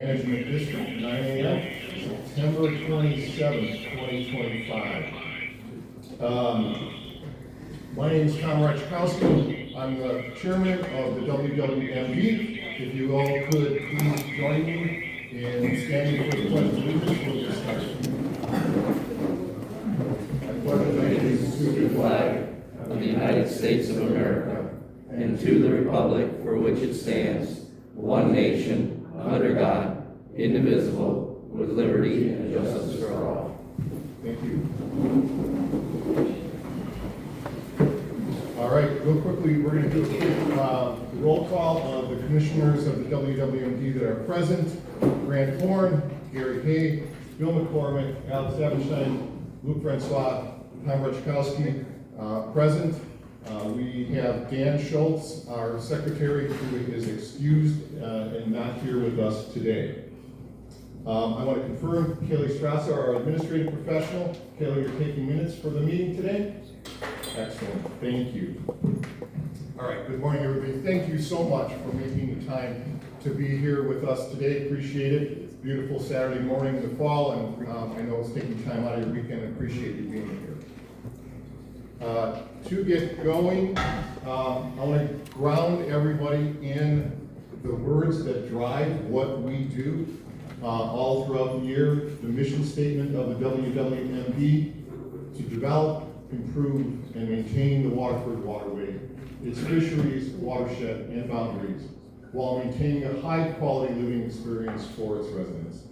Management District, 9 a.m., September 27th, 2025. My name is Tom Rachkowski. I'm the chairman of the WWMD. If you all could please join me in standing for the Pledge of Allegiance, we'll get started. I pledge allegiance to the flag of the United States of America and to the republic for which it stands, one nation, under God, indivisible, with liberty and justice for all. Thank you. All right, real quickly, we're going to do a quick roll call of the commissioners of the WWMD that are present. Grant Horn, Gary Hay, Bill McCormick, Alex Abenstein, Luke Francois, Tom Rachkowski present. We have Dan Schultz, our secretary, who is excused and not here with us today. I want to confirm Kaylee Strasser, our administrative professional. Kaylee, you're taking minutes for the meeting today? Excellent, thank you. All right, good morning, everybody. Thank you so much for making the time to be here with us today. Appreciate it. It's a beautiful Saturday morning in the fall, and I know it's taking time out of your weekend. I appreciate you being here. To get going, I want to ground everybody in the words that drive what we do all throughout the year. The mission statement of the WWMD: to develop, improve, and maintain the Waterford waterway, its fisheries, watershed, and boundaries, while maintaining a high-quality living experience for its residents.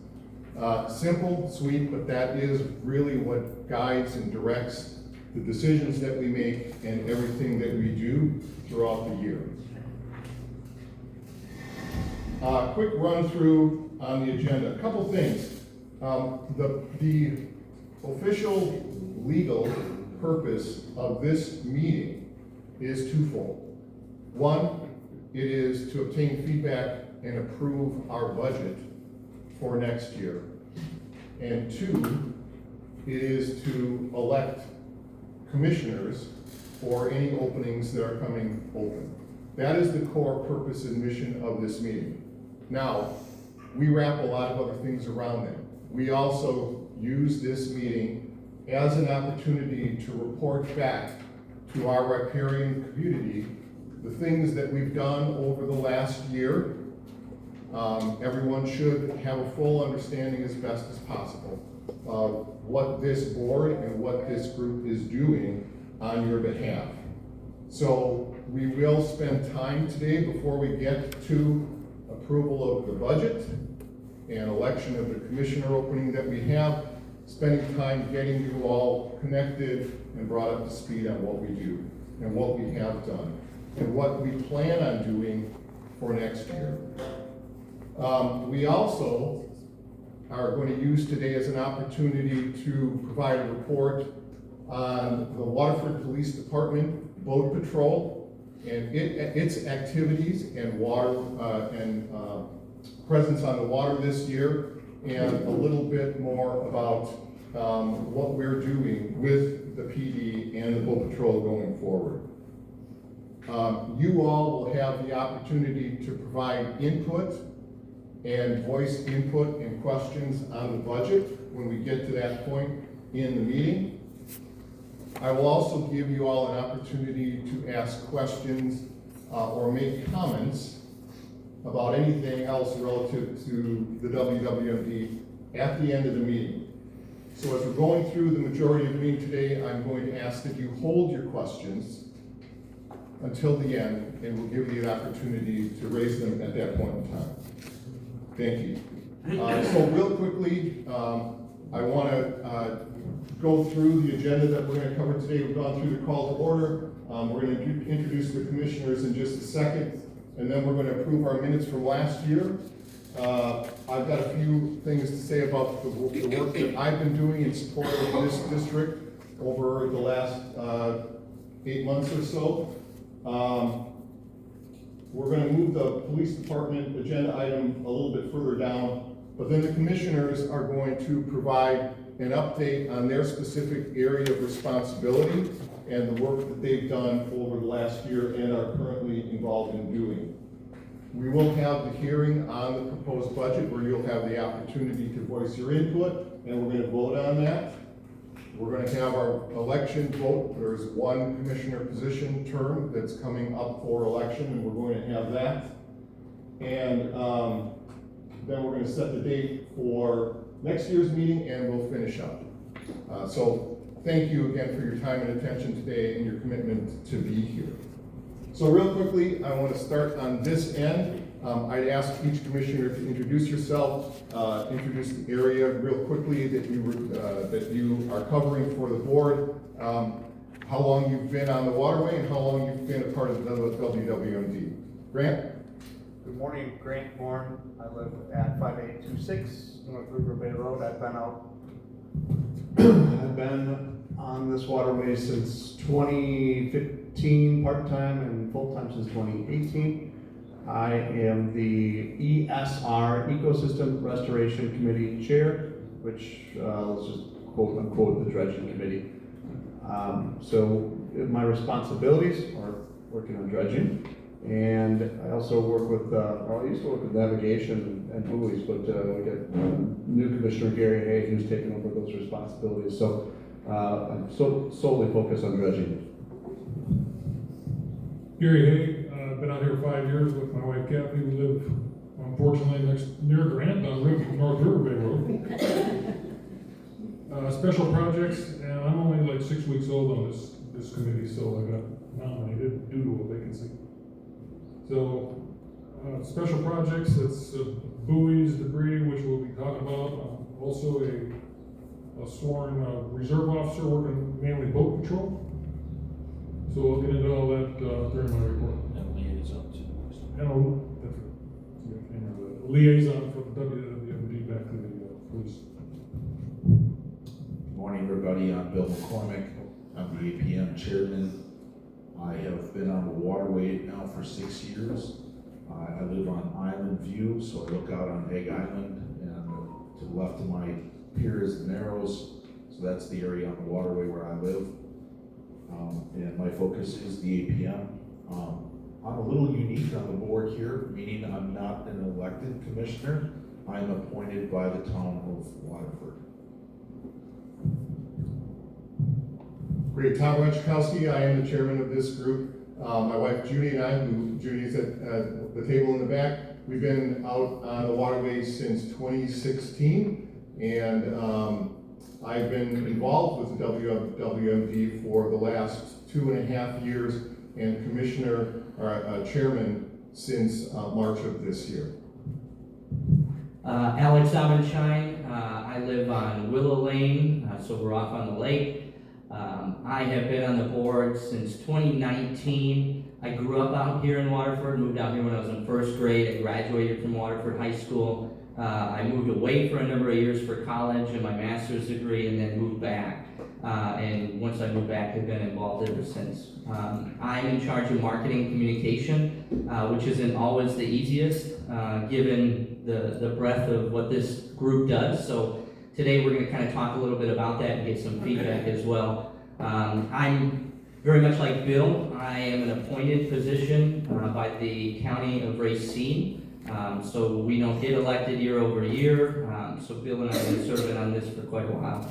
Simple, sweet, but that is really what guides and directs the decisions that we make and everything that we do throughout the year. Quick run through on the agenda. A couple things. The official legal purpose of this meeting is twofold. One, it is to obtain feedback and approve our budget for next year. And two, it is to elect commissioners for any openings that are coming open. That is the core purpose and mission of this meeting. Now, we wrap a lot of other things around that. We also use this meeting as an opportunity to report back to our riparian community the things that we've done over the last year. Everyone should have a full understanding as best as possible of what this board and what this group is doing on your behalf. So we will spend time today before we get to approval of the budget and election of the commissioner opening that we have, spending time getting you all connected and brought up to speed on what we do and what we have done and what we plan on doing for next year. We also are going to use today as an opportunity to provide a report on the Waterford Police Department boat patrol and its activities and water presence on the water this year, and a little bit more about what we're doing with the PD and the boat patrol going forward. You all will have the opportunity to provide input and voice input and questions on the budget when we get to that point in the meeting. I will also give you all an opportunity to ask questions or make comments about anything else relative to the WWMD at the end of the meeting. So as we're going through the majority of the meeting today, I'm going to ask that you hold your questions until the end, and we'll give you the opportunity to raise them at that point in time. Thank you. So real quickly, I want to go through the agenda that we're going to cover today. We've gone through the call to order. We're going to introduce the commissioners in just a second, and then we're going to approve our minutes from last year. I've got a few things to say about the work that I've been doing in support of this district over the last 8 months or so. We're going to move the police department agenda item a little bit further down, but then the commissioners are going to provide an update on their specific area of responsibility and the work that they've done over the last year and are currently involved in doing. We will have the hearing on the proposed budget where you'll have the opportunity to voice your input, and we're gonna vote on that. We're gonna have our election vote. There's one commissioner position term that's coming up for election, and we're going to have that. And then we're gonna set the date for next year's meeting, and we'll finish up. So thank you again for your time and attention today and your commitment to be here. So real quickly, I want to start on this end. I'd ask each commissioner to introduce yourself, introduce the area real quickly that you are covering for the board, how long you've been on the waterway, and how long you've been a part of the WWMD. Grant? Good morning, Grant Bourne. I live at 5826 North River Bay Road. I've been on this waterway since 2015 part-time and full-time since 2018. I am the ESR Ecosystem Restoration Committee Chair, which let's just quote unquote the dredging committee. So my responsibilities are working on dredging, and I also work with, I used to work with navigation and buoys, but we got new Commissioner Gary Hay who's taken over those responsibilities. So I'm solely focused on dredging. Gary Hay, I've been out here 5 years with my wife Kathy. We live, unfortunately, near Grant on North River Bay Road. Special projects, and I'm only like 6 weeks old on this committee, so I got nominated due to a vacancy. So, special projects, it's buoys, debris, which we'll be talking about. Also a sworn reserve officer working mainly boat patrol. So we'll get into all that during my report. And liaison to. And a liaison for the WWMD back to the police. Good morning, everybody. I'm Bill McCormick. I'm the APM chairman. I have been on the waterway now for 6 years. I live on Island View, so I look out on Egg Island, and to the left of my pier is the Narrows, so that's the area on the waterway where I live. And my focus is the APM. I'm a little unique on the board here, meaning I'm not an elected commissioner. I'm appointed by the town of Waterford. Great. Tom Renchkowski, I am the chairman of this group. My wife Judy and I, Judy is at the table in the back, we've been out on the waterways since 2016, and I've been involved with the WWMD for the last 2.5 years, and chairman since March of this year. Alex Abenshine, I live on Willow Lane, so we're off on the lake. I have been on the board since 2019. I grew up out here in Waterford, moved out here when I was in first grade. I graduated from Waterford High School. I moved away for a number of years for college and my master's degree, and then moved back. And once I moved back, I've been involved ever since. I'm in charge of marketing and communication, which isn't always the easiest, given the breadth of what this group does. So today we're going to kind of talk a little bit about that and get some feedback as well. I'm very much like Bill. I am an appointed position by the County of Racine. So we don't get elected year over year. So Bill and I have been serving on this for quite a while.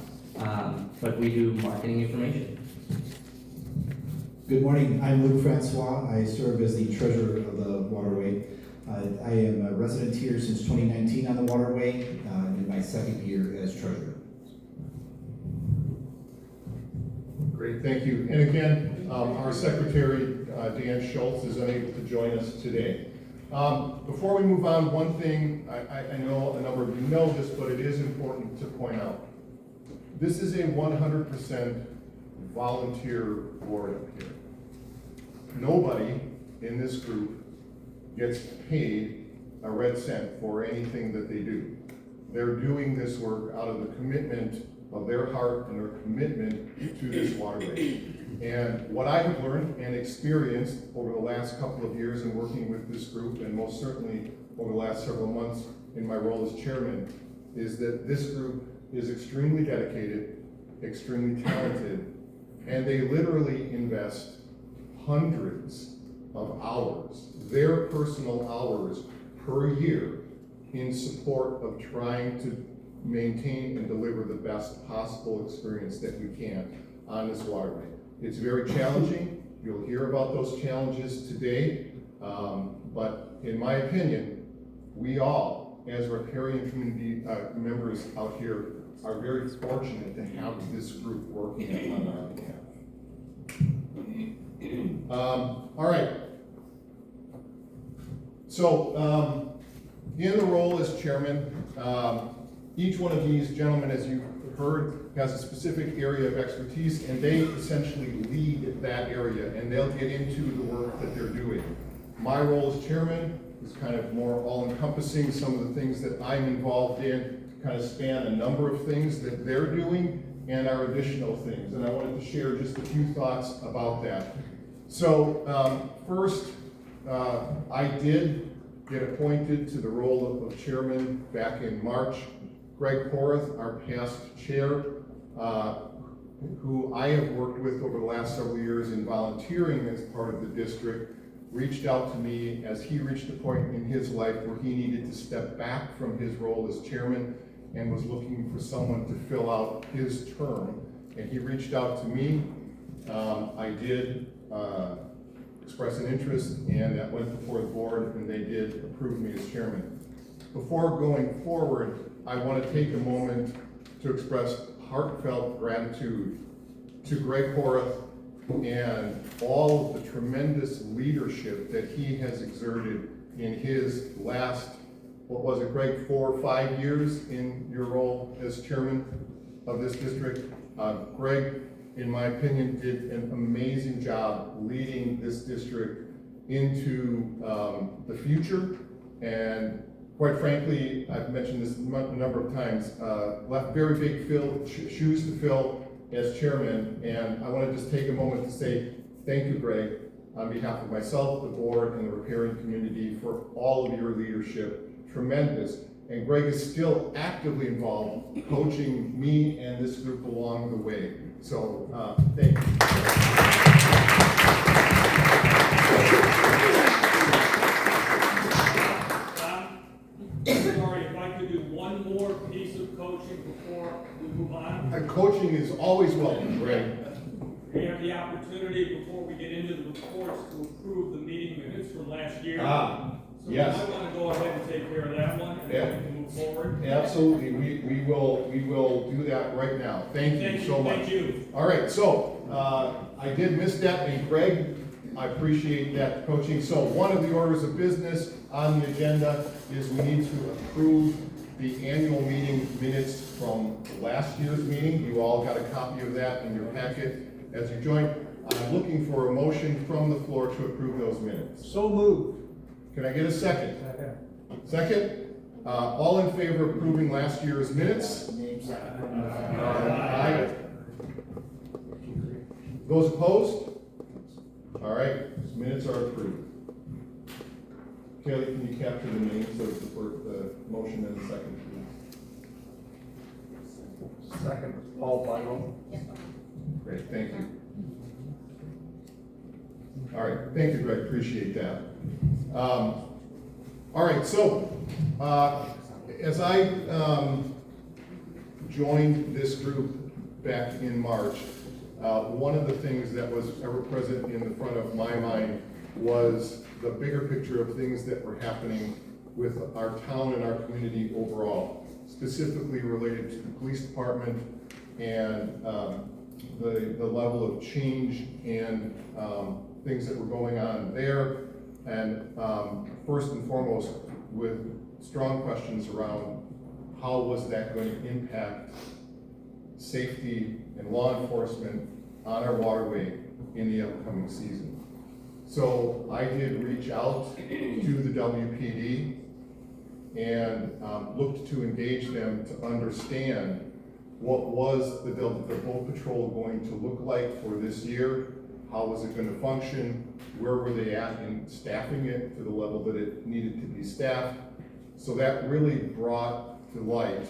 But we do marketing information. Good morning, I'm Luke Francois. I serve as the treasurer of the waterway. I am a resident here since 2019 on the waterway, in my second year as treasurer. Great, thank you. And again, our secretary, Dan Schultz, is unable to join us today. Before we move on, one thing, I know a number of you know this, but it is important to point out. This is a 100% volunteer board up here. Nobody in this group gets paid a red cent for anything that they do. They're doing this work out of the commitment of their heart and their commitment to this waterway. And what I have learned and experienced over the last couple of years in working with this group, and most certainly over the last several months in my role as chairman, is that this group is extremely dedicated, extremely talented, and they literally invest hundreds of hours, their personal hours per year in support of trying to maintain and deliver the best possible experience that we can on this waterway. It's very challenging. You'll hear about those challenges today, but in my opinion, we all, as riparian community members out here, are very fortunate to have this group working on our behalf. All right. So, in the role as chairman, each one of these gentlemen, as you've heard, has a specific area of expertise, and they essentially lead that area, and they'll get into the work that they're doing. My role as chairman is kind of more all-encompassing. Some of the things that I'm involved in kind of span a number of things that they're doing and our additional things, and I wanted to share just a few thoughts about that. So, first, I did get appointed to the role of chairman back in March. Greg Horath, our past chair, who I have worked with over the last several years in volunteering as part of the district, reached out to me as he reached a point in his life where he needed to step back from his role as chairman and was looking for someone to fill out his term. And he reached out to me. I did express an interest, and that went before the board, and they did approve me as chairman. Before going forward, I want to take a moment to express heartfelt gratitude to Greg Horath and all of the tremendous leadership that he has exerted in his last, what was it, Greg, 4 or 5 years in your role as chairman of this district. Greg, in my opinion, did an amazing job leading this district into the future, and quite frankly, I've mentioned this a number of times, left very big shoes to fill as chairman, and I want to just take a moment to say thank you, Greg, on behalf of myself, the board, and the riparian community for all of your leadership. Tremendous. And Greg is still actively involved, coaching me and this group along the way. So, thank you. Sorry, if I could do one more piece of coaching before we move on. Coaching is always welcome, Greg. We have the opportunity, before we get into the reports, to approve the meeting minutes from last year. So Yes. I want to go ahead and take care of that one, and then we can move forward. Absolutely, we will do that right now. Thank you so much. Thank you. All right, so, I did miss that, and Greg, I appreciate that coaching. So one of the orders of business on the agenda is we need to approve the annual meeting minutes from last year's meeting. You all got a copy of that in your packet as you joined. I'm looking for a motion from the floor to approve those minutes. So moved. Can I get a second? Second? All in favor of approving last year's minutes? Aye. Those opposed? All right, minutes are approved. Kelly, can you capture the names of the motion and the second, please? Second, Paul Byron. Great, thank you. All right, thank you, Greg, appreciate that. All right, so, as I joined this group back in March, one of the things that was ever present in the front of my mind was the bigger picture of things that were happening with our town and our community overall, specifically related to the police department and the level of change and things that were going on there. And first and foremost, with strong questions around how was that going to impact safety and law enforcement on our waterway in the upcoming season. So I did reach out to the WPD and looked to engage them to understand what was the boat patrol going to look like for this year, how was it going to function, where were they at in staffing it to the level that it needed to be staffed. So that really brought to light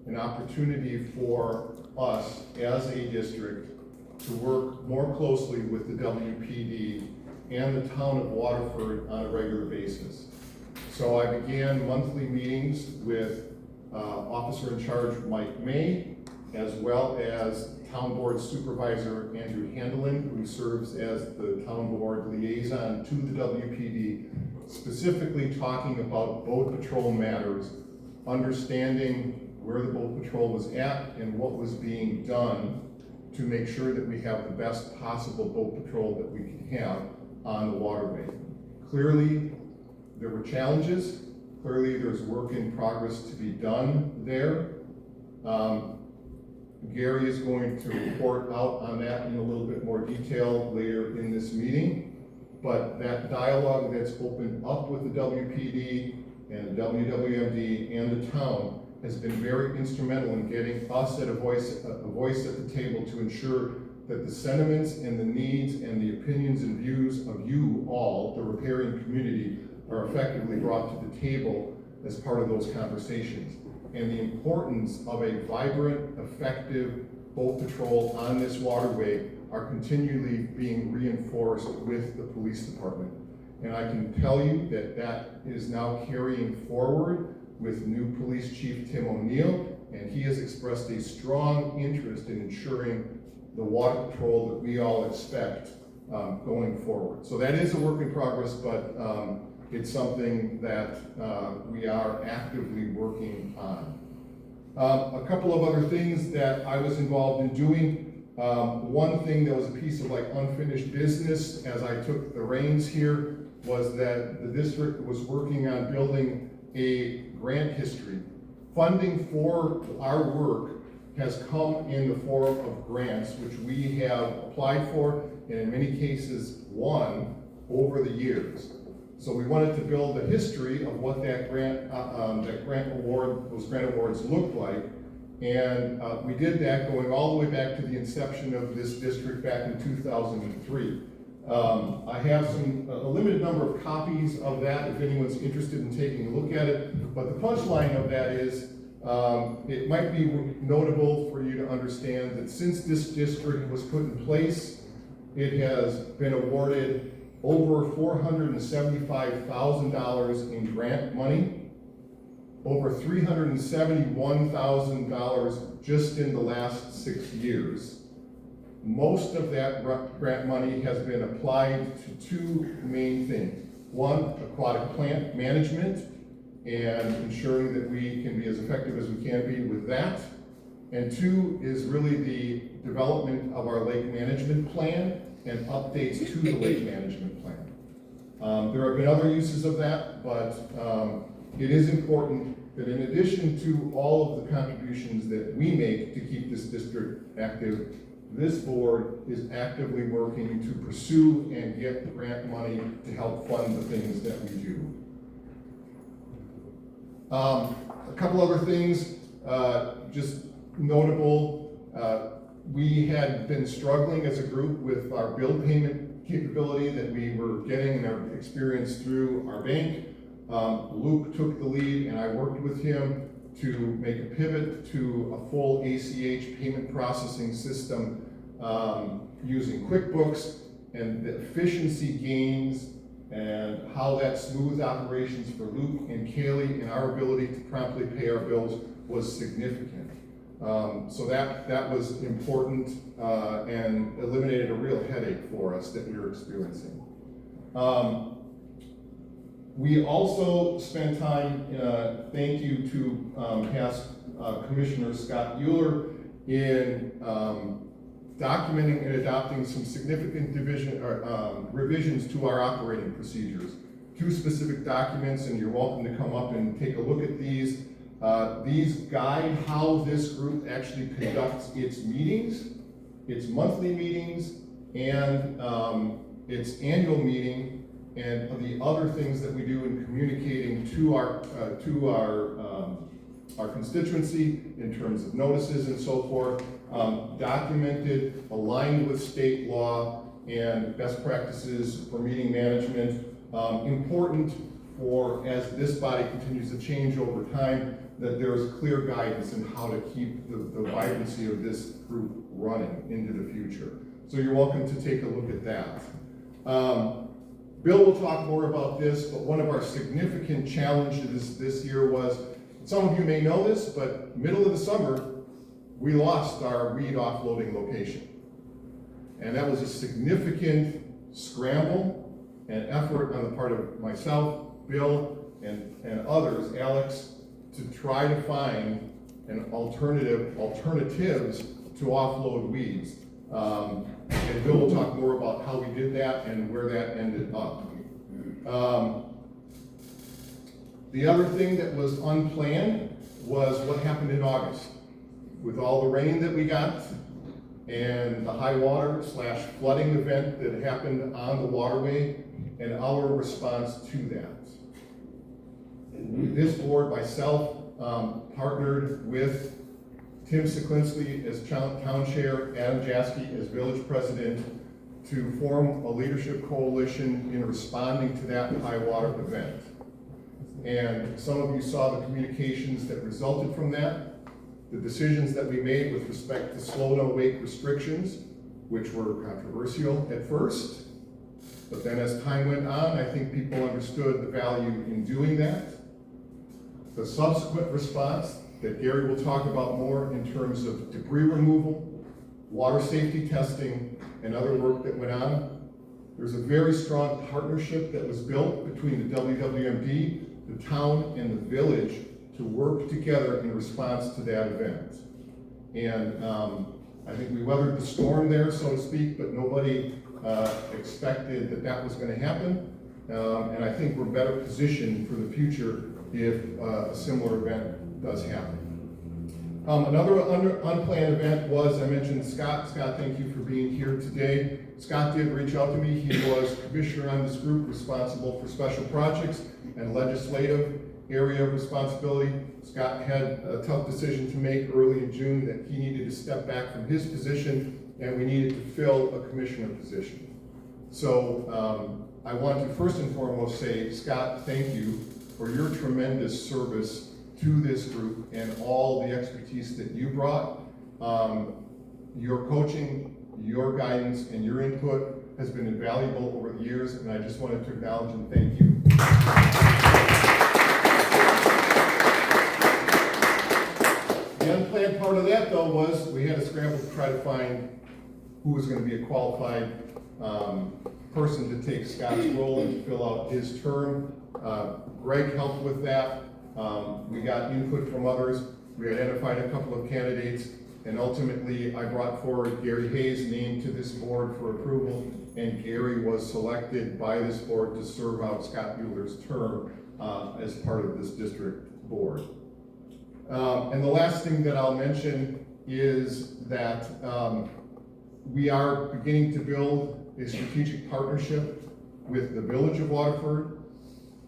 an opportunity for us as a district to work more closely with the WPD and the town of Waterford on a regular basis. So I began monthly meetings with Officer in Charge Mike May, as well as Town Board Supervisor Andrew Handelin, who serves as the Town Board Liaison to the WPD, specifically talking about boat patrol matters, understanding where the boat patrol was at and what was being done to make sure that we have the best possible boat patrol that we can have on the waterway. Clearly, there were challenges. Clearly, there's work in progress to be done there. Gary is going to report out on that in a little bit more detail later in this meeting. But that dialogue that's opened up with the WPD and the WWMD and the town has been very instrumental in getting us at a voice at the table to ensure that the sentiments and the needs and the opinions and views of you all, the riparian community, are effectively brought to the table as part of those conversations. And the importance of a vibrant, effective boat patrol on this waterway are continually being reinforced with the police department. And I can tell you that that is now carrying forward with new Police Chief Tim O'Neill, and he has expressed a strong interest in ensuring the water patrol that we all expect going forward. So that is a work in progress, but it's something that we are actively working on. A couple of other things that I was involved in doing. One thing that was a piece of like unfinished business as I took the reins here was that the district was working on building a grant history. Funding for our work has come in the form of grants, which we have applied for and in many cases won over the years. So we wanted to build a history of what that grant those grant awards looked like. And we did that going all the way back to the inception of this district back in 2003. I have a limited number of copies of that if anyone's interested in taking a look at it. But the punchline of that is, it might be notable for you to understand that since this district was put in place, it has been awarded over $475,000 in grant money, over $371,000 just in the last 6 years. Most of that grant money has been applied to two main things. One, aquatic plant management and ensuring that we can be as effective as we can be with that. And two is really the development of our lake management plan and updates to the lake management plan. There have been other uses of that, but it is important that in addition to all of the contributions that we make to keep this district active, this board is actively working to pursue and get grant money to help fund the things that we do. A couple other things, just notable. We had been struggling as a group with our bill payment capability that we were getting and our experience through our bank. Luke took the lead and I worked with him to make a pivot to a full ACH payment processing system using QuickBooks, and the efficiency gains and how that smoothed operations for Luke and Kaylee and our ability to promptly pay our bills was significant. So that was important and eliminated a real headache for us that we were experiencing. We also spent time, thank you to past Commissioner Scott Euler, in documenting and adopting some significant revisions to our operating procedures. Two specific documents, and you're welcome to come up and take a look at these. These guide how this group actually conducts its meetings, its monthly meetings, and its annual meeting, and the other things that we do in communicating to our constituency in terms of notices and so forth, documented, aligned with state law and best practices for meeting management. Important for, as this body continues to change over time, that there is clear guidance in how to keep the vibrancy of this group running into the future. So you're welcome to take a look at that. Bill will talk more about this, but one of our significant challenges this year was, some of you may know this, but middle of the summer, we lost our weed offloading location. And that was a significant scramble and effort on the part of myself, Bill, and others, Alex, to try to find alternatives to offload weeds. And Bill will talk more about how we did that and where that ended up. The other thing that was unplanned was what happened in August. With all the rain that we got and the high water / flooding event that happened on the waterway and our response to that. This board, myself, partnered with Tim Seklinski as town chair, Adam Jaski as village president, to form a leadership coalition in responding to that high water event. And some of you saw the communications that resulted from that, the decisions that we made with respect to slow no wake restrictions, which were controversial at first, but then as time went on, I think people understood the value in doing that. The subsequent response that Gary will talk about more in terms of debris removal, water safety testing, and other work that went on. There's a very strong partnership that was built between the WWMD, the town, and the village to work together in response to that event. And I think we weathered the storm there, so to speak, but nobody expected that that was going to happen. And I think we're better positioned for the future if a similar event does happen. Another unplanned event was, I mentioned Scott. Scott, thank you for being here today. Scott did reach out to me. He was commissioner on this group responsible for special projects and legislative area of responsibility. Scott had a tough decision to make early in June that he needed to step back from his position and we needed to fill a commissioner position. So I want to first and foremost say, Scott, thank you for your tremendous service to this group and all the expertise that you brought. Your coaching, your guidance, and your input has been invaluable over the years, and I just wanted to acknowledge and thank you. The unplanned part of that, though, was we had to scramble to try to find who was going to be a qualified person to take Scott's role and to fill out his term. Greg helped with that. We got input from others. We identified a couple of candidates, and ultimately I brought forward Gary Hayes' name to this board for approval, and Gary was selected by this board to serve out Scott Mueller's term as part of this district board. And the last thing that I'll mention is that we are beginning to build a strategic partnership with the Village of Waterford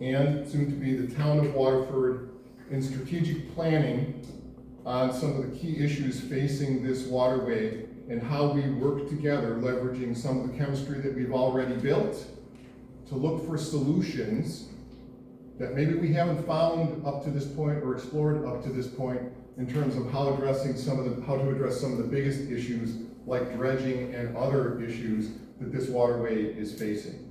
and soon to be the Town of Waterford in strategic planning on some of the key issues facing this waterway and how we work together, leveraging some of the chemistry that we've already built to look for solutions that maybe we haven't found up to this point or explored up to this point in terms of how to address some of the biggest issues like dredging and other issues that this waterway is facing.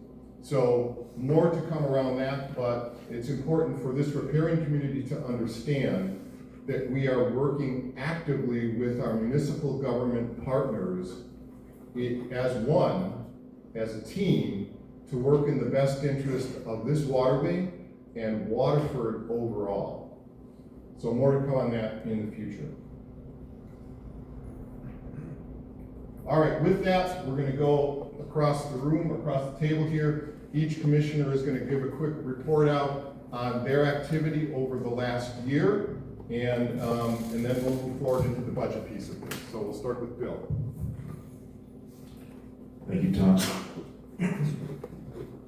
So more to come around that, but it's important for this riparian community to understand that we are working actively with our municipal government partners as a team, to work in the best interest of this waterway and Waterford overall. So more to come on that in the future. All right, with that, we're going to go across the room, across the table here. Each commissioner is going to give a quick report out on their activity over the last year, and then we'll move forward into the budget piece of this. So we'll start with Bill. Thank you, Tom.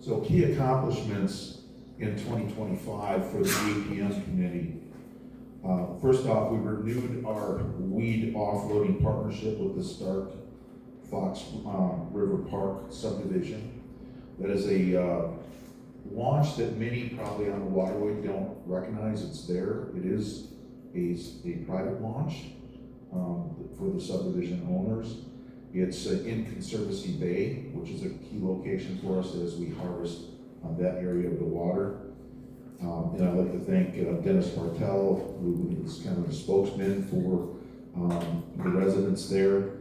So key accomplishments in 2025 for the APM committee. First off, we renewed our weed offloading partnership with the Stark Fox River Park subdivision. That is a launch that many probably on the waterway don't recognize. It's there. It is a private launch for the subdivision owners. It's in Conservancy Bay, which is a key location for us as we harvest that area of the water. And I'd like to thank Dennis Martell, who is kind of the spokesman for the residents there.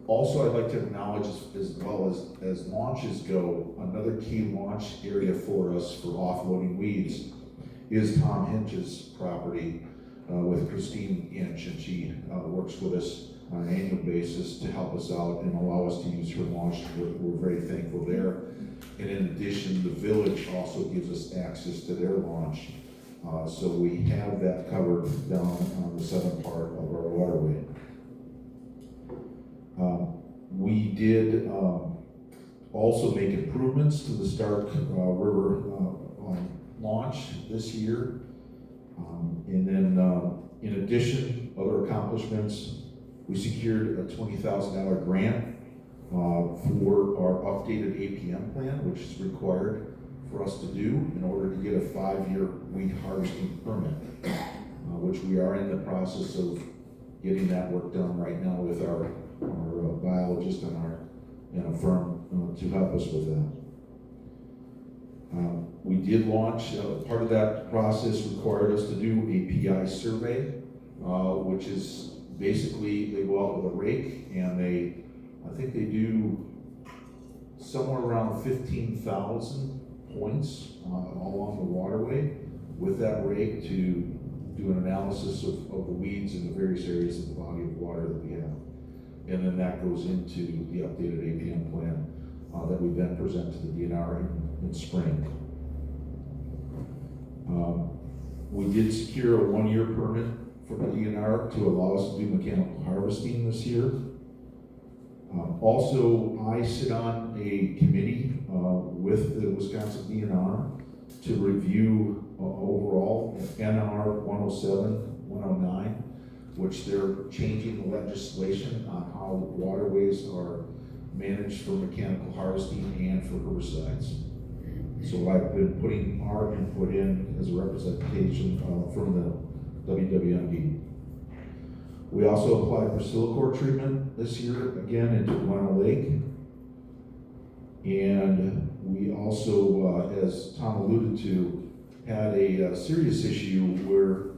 Also, I'd like to acknowledge as well as launches go, another key launch area for us for offloading weeds is Tom Hinch's property with Christine Hinch, and she works with us on an annual basis to help us out and allow us to use her launch. We're very thankful there. And in addition, the village also gives us access to their launch. So we have that covered down on the southern part of our waterway. We did also make improvements to the Stark River launch this year. And then in addition, other accomplishments, we secured a $20,000 grant for our updated APM plan, which is required for us to do in order to get a 5-year weed harvesting permit, which we are in the process of getting that work done right now with our biologist and our firm to help us with that. We did launch, part of that process required us to do a PI survey, which is basically they go out with a rake and I think they do somewhere around 15,000 points all along the waterway with that rake to do an analysis of the weeds in the various areas of the body of water that we have. And then that goes into the updated APM plan that we then present to the DNR in spring. We did secure a 1-year permit from the DNR to allow us to do mechanical harvesting this year. Also, I sit on a committee with the Wisconsin DNR to review overall NR 107, 109, which they're changing the legislation on how waterways are managed for mechanical harvesting and for herbicides. So I've been putting our input in as a representation from the WWMD. We also applied for silicor treatment this year, again, into Guano Lake. And we also, as Tom alluded to, had a serious issue where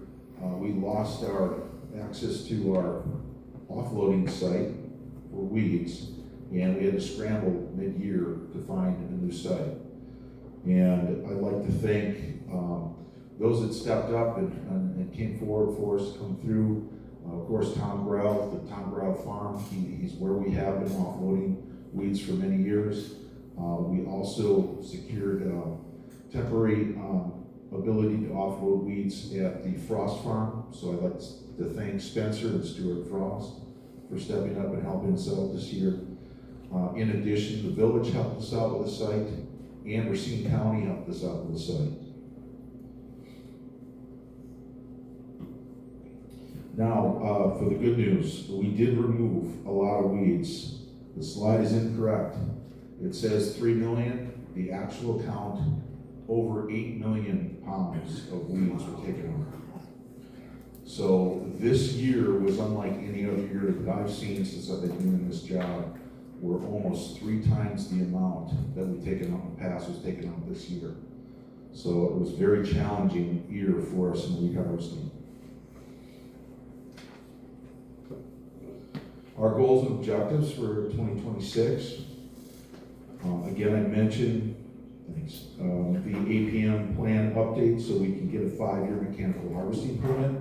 we lost our access to our offloading site for weeds, and we had to scramble mid-year to find a new site. And I'd like to thank those that stepped up and came forward for us to come through. Of course, Tom Grau, the Tom Grau Farm, he's where we have been offloading weeds for many years. We also secured temporary ability to offload weeds at the Frost Farm. So I'd like to thank Spencer and Stuart Frost for stepping up and helping us out this year. In addition, the village helped us out with the site, and Racine County helped us out with the site. Now, for the good news, we did remove a lot of weeds. The slide is incorrect. It says 3 million. The actual count, over 8 million pounds of weeds were taken out. So this year was unlike any other year that I've seen since I've been doing this job. We're almost 3 times the amount that we've taken out in the past was taken out this year. So it was a very challenging year for us in weed harvesting. Our goals and objectives for 2026. Again, I mentioned the APM plan update so we can get a 5-year mechanical harvesting permit.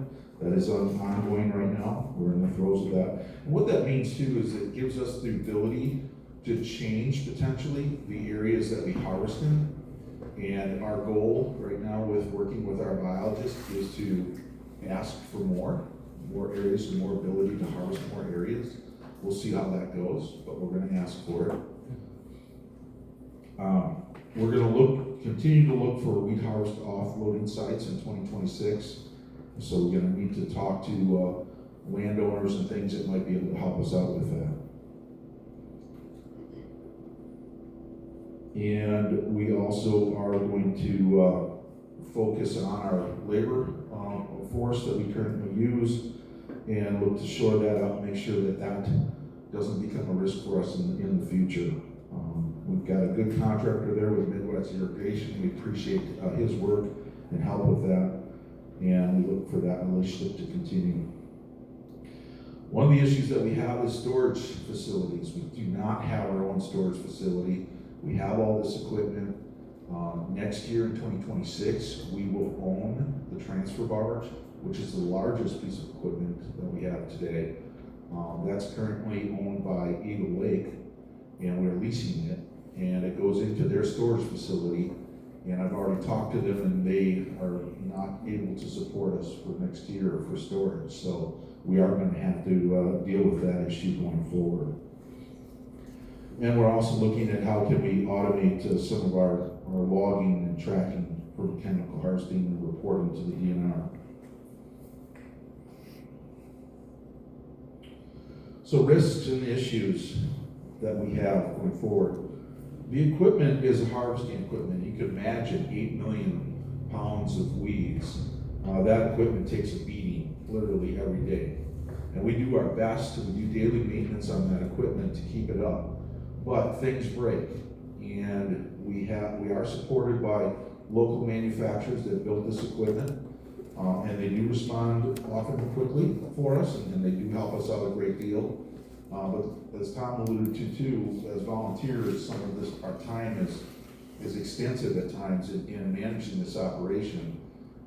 That is ongoing right now. We're in the throes of that. And what that means too is it gives us the ability to change potentially the areas that we harvest in. And our goal right now with working with our biologist is to ask for more areas and more ability to harvest more areas. We'll see how that goes, but we're going to ask for it. We're going to continue to look for weed harvest offloading sites in 2026. So we're going to need to talk to landowners and things that might be able to help us out with that. And we also are going to focus on our labor force that we currently use and look to shore that up, make sure that that doesn't become a risk for us in the future. We've got a good contractor there with Midwest Irrigation. We appreciate his work and help with that, and we look for that relationship to continue. One of the issues that we have is storage facilities. We do not have our own storage facility. We have all this equipment. Next year in 2026, we will own the transfer barge, which is the largest piece of equipment that we have today. That's currently owned by Eagle Lake, and we're leasing it, and it goes into their storage facility. And I've already talked to them, and they are not able to support us for next year for storage. So we are going to have to deal with that issue going forward. And we're also looking at how can we automate some of our logging and tracking for chemical harvesting and reporting to the DNR. So risks and issues that we have going forward. The equipment is harvesting equipment. You could imagine 8 million pounds of weeds. That equipment takes a beating literally every day. And we do our best, we do daily maintenance on that equipment to keep it up. But things break. And we are supported by local manufacturers that build this equipment. And they do respond often quickly for us, and they do help us out a great deal. But as Tom alluded to too, as volunteers, some of this, our time is extensive at times in managing this operation.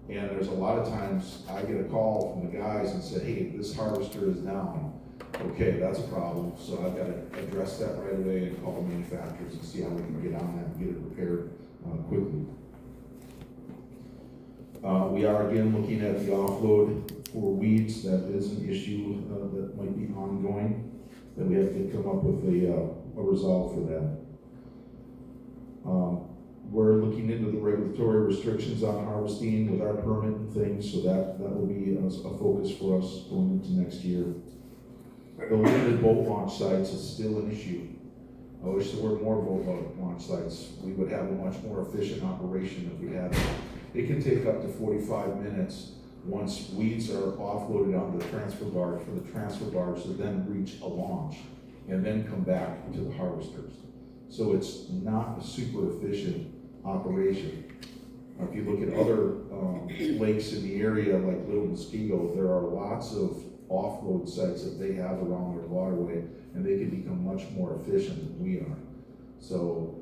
And there's a lot of times I get a call from the guys and say, hey, this harvester is down. Okay, that's a problem. So I've got to address that right away and call the manufacturers and see how we can get on that and get it repaired quickly. We are again looking at the offload for weeds. That is an issue that might be ongoing, that we have to come up with a resolve for that. We're looking into the regulatory restrictions on harvesting with our permit and things, so that will be a focus for us going into next year. The limited boat launch sites is still an issue. I wish there were more boat launch sites. We would have a much more efficient operation if we had that. It can take up to 45 minutes once weeds are offloaded onto the transfer barge for the transfer barge to then reach a launch and then come back to the harvesters. So it's not a super efficient operation. If you look at other lakes in the area like Little Muskego, there are lots of offload sites that they have around their waterway, and they can become much more efficient than we are. So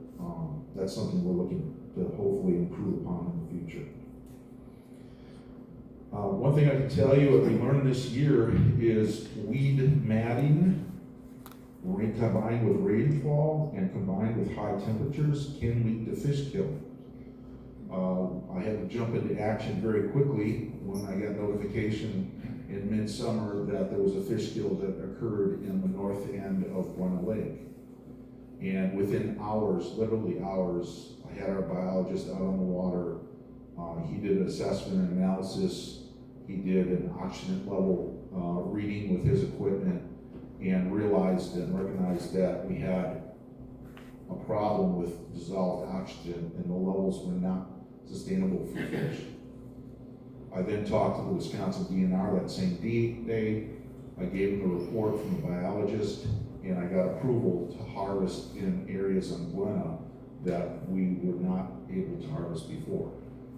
that's something we're looking to hopefully improve upon in the future. One thing I can tell you that we learned this year is weed matting combined with rainfall and combined with high temperatures can lead to fish killing. I had to jump into action very quickly when I got notification in midsummer that there was a fish kill that occurred in the north end of Buena Lake. And within hours, literally hours, I had our biologist out on the water. He did an assessment and analysis. He did an oxygen level reading with his equipment and realized and recognized that we had a problem with dissolved oxygen and the levels were not sustainable for fish. I then talked to the Wisconsin DNR that same day. I gave them a report from the biologist, and I got approval to harvest in areas on Buena that we were not able to harvest before.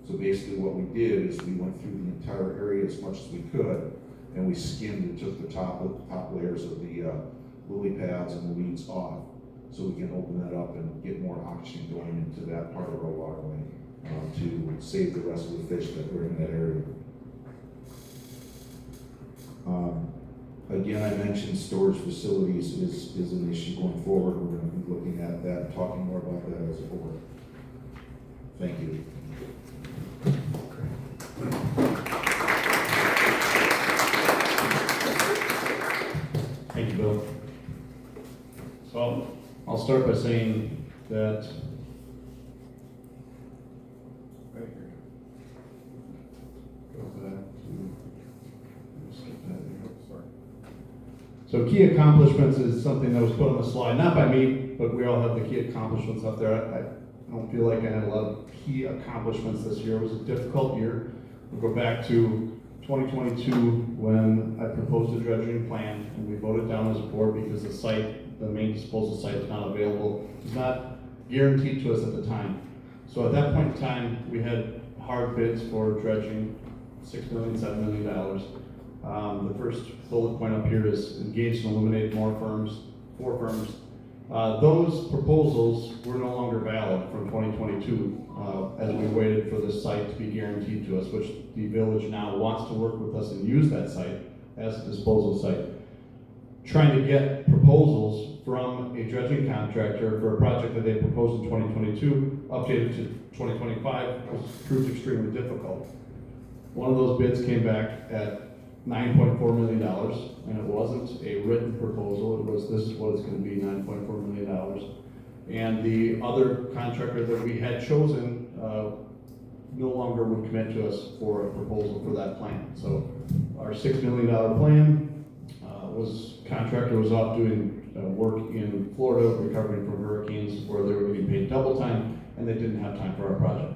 So basically what we did is we went through the entire area as much as we could, and we skimmed and took the top layers of the lily pads and the weeds off, so we can open that up and get more oxygen going into that part of our waterway to save the rest of the fish that were in that area. Again, I mentioned storage facilities is an issue going forward. We're going to be looking at that and talking more about that as a board. Thank you. Thank you, Bill. So I'll start by saying that right here. Go back to skip that here. Sorry. So key accomplishments is something that was put on the slide, not by me, but we all have the key accomplishments up there. I don't feel like I had a lot of key accomplishments this year. It was a difficult year. We'll go back to 2022 when I proposed a dredging plan and we voted down as a board because the main disposal site is not available. It's not guaranteed to us at the time. So at that point in time, we had hard bids for dredging, $6 million, $7 million. The first bullet point up here is engage and eliminate more firms, 4 firms. Those proposals were no longer valid from 2022 as we waited for this site to be guaranteed to us, which the village now wants to work with us and use that site as a disposal site. Trying to get proposals from a dredging contractor for a project that they proposed in 2022, updated to 2025, proved extremely difficult. One of those bids came back at $9.4 million, and it wasn't a written proposal. It was, this is what it's going to be, $9.4 million. And the other contractor that we had chosen no longer would commit to us for a proposal for that plan. So our $6 million plan contractor was off doing work in Florida, recovering from hurricanes where they were getting paid double time, and they didn't have time for our project.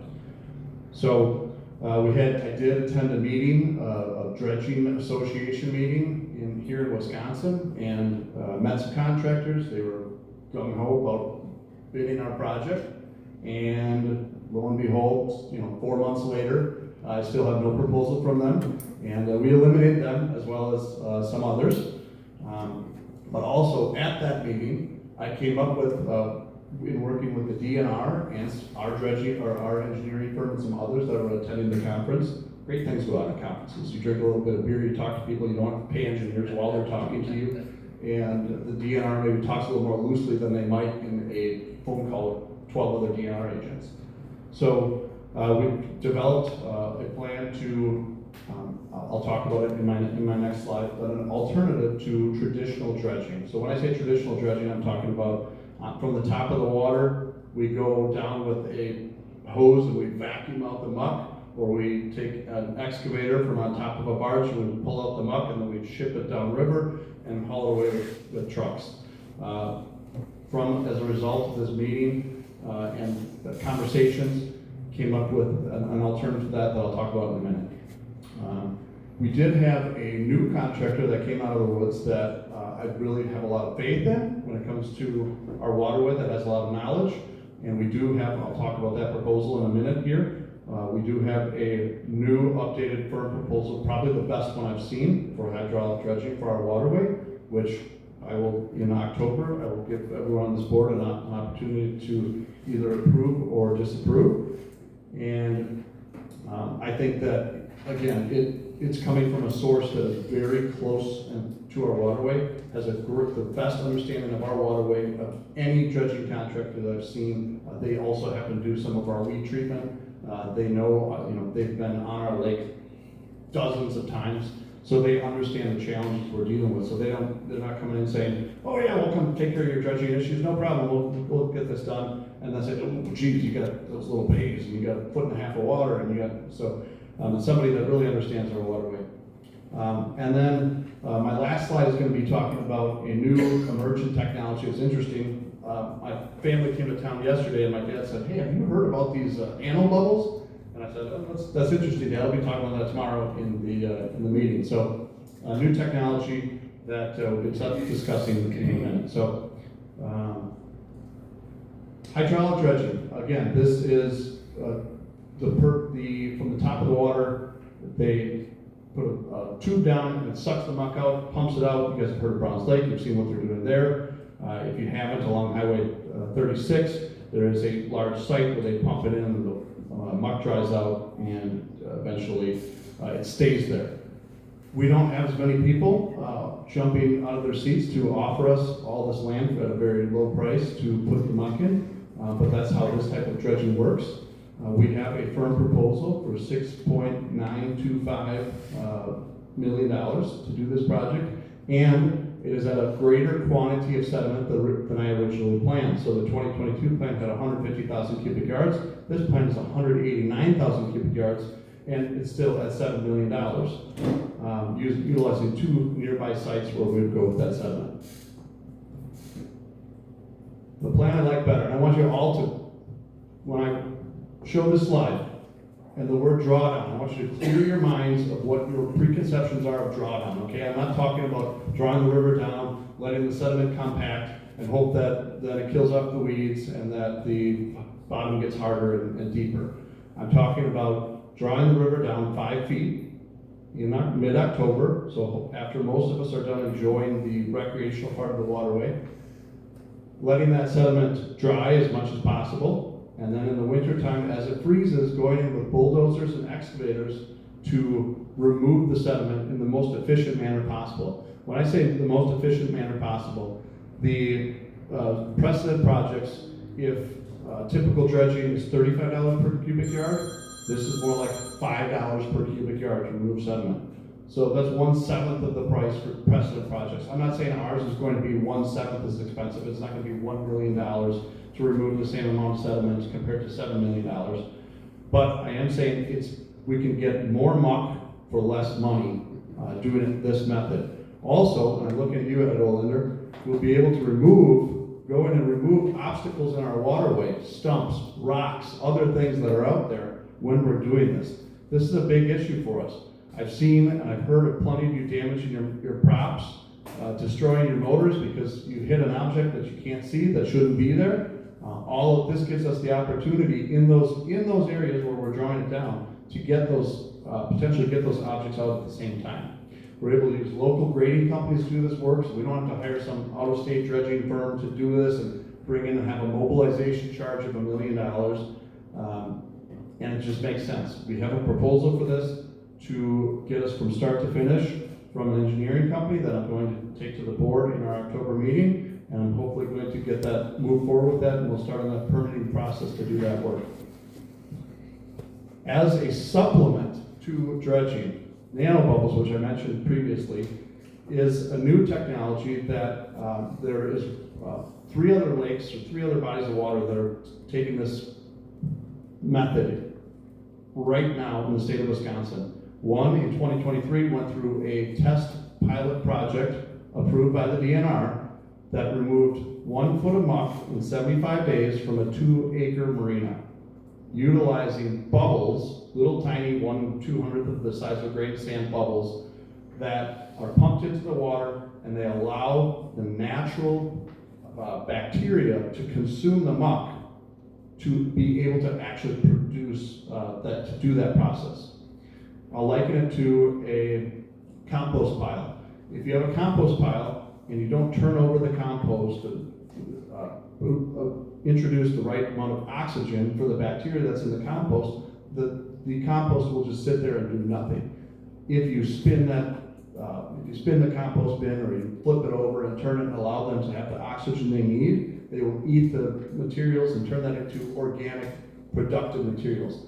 So I did attend a meeting, a dredging association meeting here in Wisconsin, and met some contractors. They were gung-ho about bidding our project, and lo and behold, 4 months later, I still have no proposal from them, and we eliminated them as well as some others. But also at that meeting, I came up with, in working with the DNR and our dredging or our engineering firm and some others that were attending the conference. Great things go out at conferences. You drink a little bit of beer, you talk to people, you don't have to pay engineers while they're talking to you. And the DNR maybe talks a little more loosely than they might in a phone call with 12 other DNR agents. So we developed a plan to, I'll talk about it in my next slide, but an alternative to traditional dredging. So when I say traditional dredging, I'm talking about from the top of the water, we go down with a hose and we vacuum out the muck, or we take an excavator from on top of a barge and we pull out the muck, and then we ship it downriver and haul it away with trucks. As a result of this meeting and the conversations, came up with an alternative to that I'll talk about in a minute. We did have a new contractor that came out of the woods that I really have a lot of faith in when it comes to our waterway, that has a lot of knowledge. And we do have, I'll talk about that proposal in a minute here. We do have a new updated firm proposal, probably the best one I've seen for hydraulic dredging for our waterway, which I will, in October, I will give everyone on this board an opportunity to either approve or disapprove. And I think that, again, it's coming from a source that is very close to our waterway, has the best understanding of our waterway of any dredging contractor that I've seen. They also happen to do some of our weed treatment. They know, they've been on our lake dozens of times, so they understand the challenges we're dealing with. So they're not coming in saying, oh yeah, we'll come take care of your dredging issues, no problem, we'll get this done. And then say, oh geez, you got those little bays, and you got 1.5 feet of water, and you got, so somebody that really understands our waterway. And then my last slide is going to be talking about a new emergent technology. It's interesting. My family came to town yesterday, and my dad said, hey, have you heard about these anno bubbles? And I said, oh, that's interesting, Dad. I'll be talking about that tomorrow in the meeting. So new technology that we'll be discussing in a minute. So hydraulic dredging. Again, this is from the top of the water. They put a tube down and it sucks the muck out, pumps it out. You guys have heard of Browns Lake. You've seen what they're doing there. If you haven't, along Highway 36, there is a large site where they pump it in, and the muck dries out, and eventually it stays there. We don't have as many people jumping out of their seats to offer us all this land at a very low price to put the muck in, but that's how this type of dredging works. We have a firm proposal for $6.925 million to do this project, and it is at a greater quantity of sediment than I originally planned. So the 2022 plan had 150,000 cubic yards. This plan is 189,000 cubic yards, and it's still at $7 million, utilizing 2 nearby sites where we would go with that sediment. The plan I like better, and I want you all to, when I show this slide, and the word drawdown, I want you to clear your minds of what your preconceptions are of drawdown, okay? I'm not talking about drawing the river down, letting the sediment compact, and hope that it kills up the weeds and that the bottom gets harder and deeper. I'm talking about drawing the river down 5 feet in mid-October, so after most of us are done enjoying the recreational part of the waterway, letting that sediment dry as much as possible, and then in the wintertime, as it freezes, going in with bulldozers and excavators to remove the sediment in the most efficient manner possible. When I say the most efficient manner possible, the precedent projects, if typical dredging is $35 per cubic yard, this is more like $5 per cubic yard to remove sediment. So that's 1/7 of the price for precedent projects. I'm not saying ours is going to be 1/7 as expensive. It's not going to be $1 million to remove the same amount of sediment compared to $7 million. But I am saying we can get more muck for less money doing it this method. Also, and I'm looking at you, Ed Olander, we'll be able to go in and remove obstacles in our waterway, stumps, rocks, other things that are out there when we're doing this. This is a big issue for us. I've seen and I've heard of plenty of you damaging your props, destroying your motors because you hit an object that you can't see that shouldn't be there. All of this gives us the opportunity in those areas where we're drawing it down to get those, potentially get those objects out at the same time. We're able to use local grading companies to do this work, so we don't have to hire some out-of-state dredging firm to do this and bring in and have a mobilization charge of $1 million. And it just makes sense. We have a proposal for this to get us from start to finish from an engineering company that I'm going to take to the board in our October meeting, and I'm hopefully going to move forward with that, and we'll start on the permitting process to do that work. As a supplement to dredging, nanobubbles, which I mentioned previously, is a new technology that there is 3 other lakes or 3 other bodies of water that are taking this method right now in the state of Wisconsin. One in 2023 went through a test pilot project approved by the DNR that removed 1 foot of muck in 75 days from a 2-acre marina, utilizing bubbles, little tiny 1/200th of the size of a grain of sand bubbles that are pumped into the water, and they allow the natural bacteria to consume the muck to be able to actually produce to do that process. I'll liken it to a compost pile. If you have a compost pile and you don't turn over the compost to introduce the right amount of oxygen for the bacteria that's in the compost, the compost will just sit there and do nothing. If you spin the compost bin, or you flip it over and turn it and allow them to have the oxygen they need, they will eat the materials and turn that into organic, productive materials.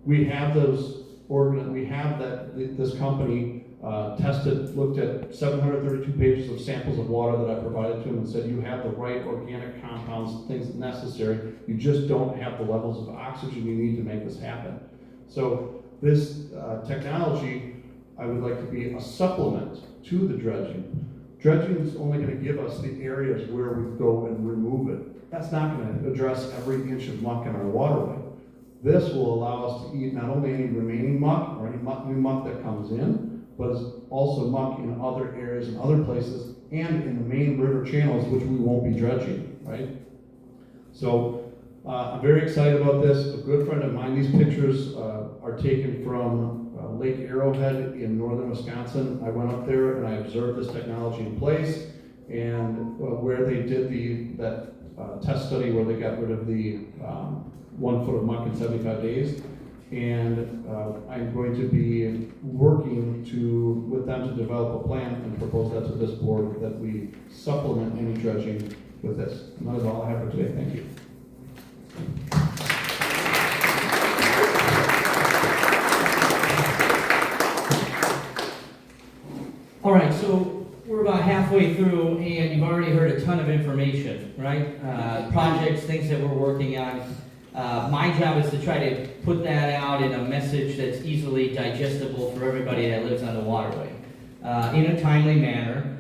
We have this company looked at 732 pages of samples of water that I provided to them and said, you have the right organic compounds, things necessary, you just don't have the levels of oxygen you need to make this happen. So this technology, I would like to be a supplement to the dredging. Dredging is only going to give us the areas where we go and remove it. That's not going to address every inch of muck in our waterway. This will allow us to eat not only any remaining muck or any new muck that comes in, but also muck in other areas and other places, and in the main river channels, which we won't be dredging, right? So I'm very excited about this. A good friend of mine, these pictures are taken from Lake Arrowhead in northern Wisconsin. I went up there and I observed this technology in place, and where they did that test study where they got rid of the 1 foot of muck in 75 days. And I'm going to be working with them to develop a plan and propose that to this board, that we supplement any dredging with this. And that is all I have for today. Thank you. All right, so we're about halfway through, and you've already heard a ton of information, right? Projects, things that we're working on. My job is to try to put that out in a message that's easily digestible for everybody that lives on the waterway, in a timely manner,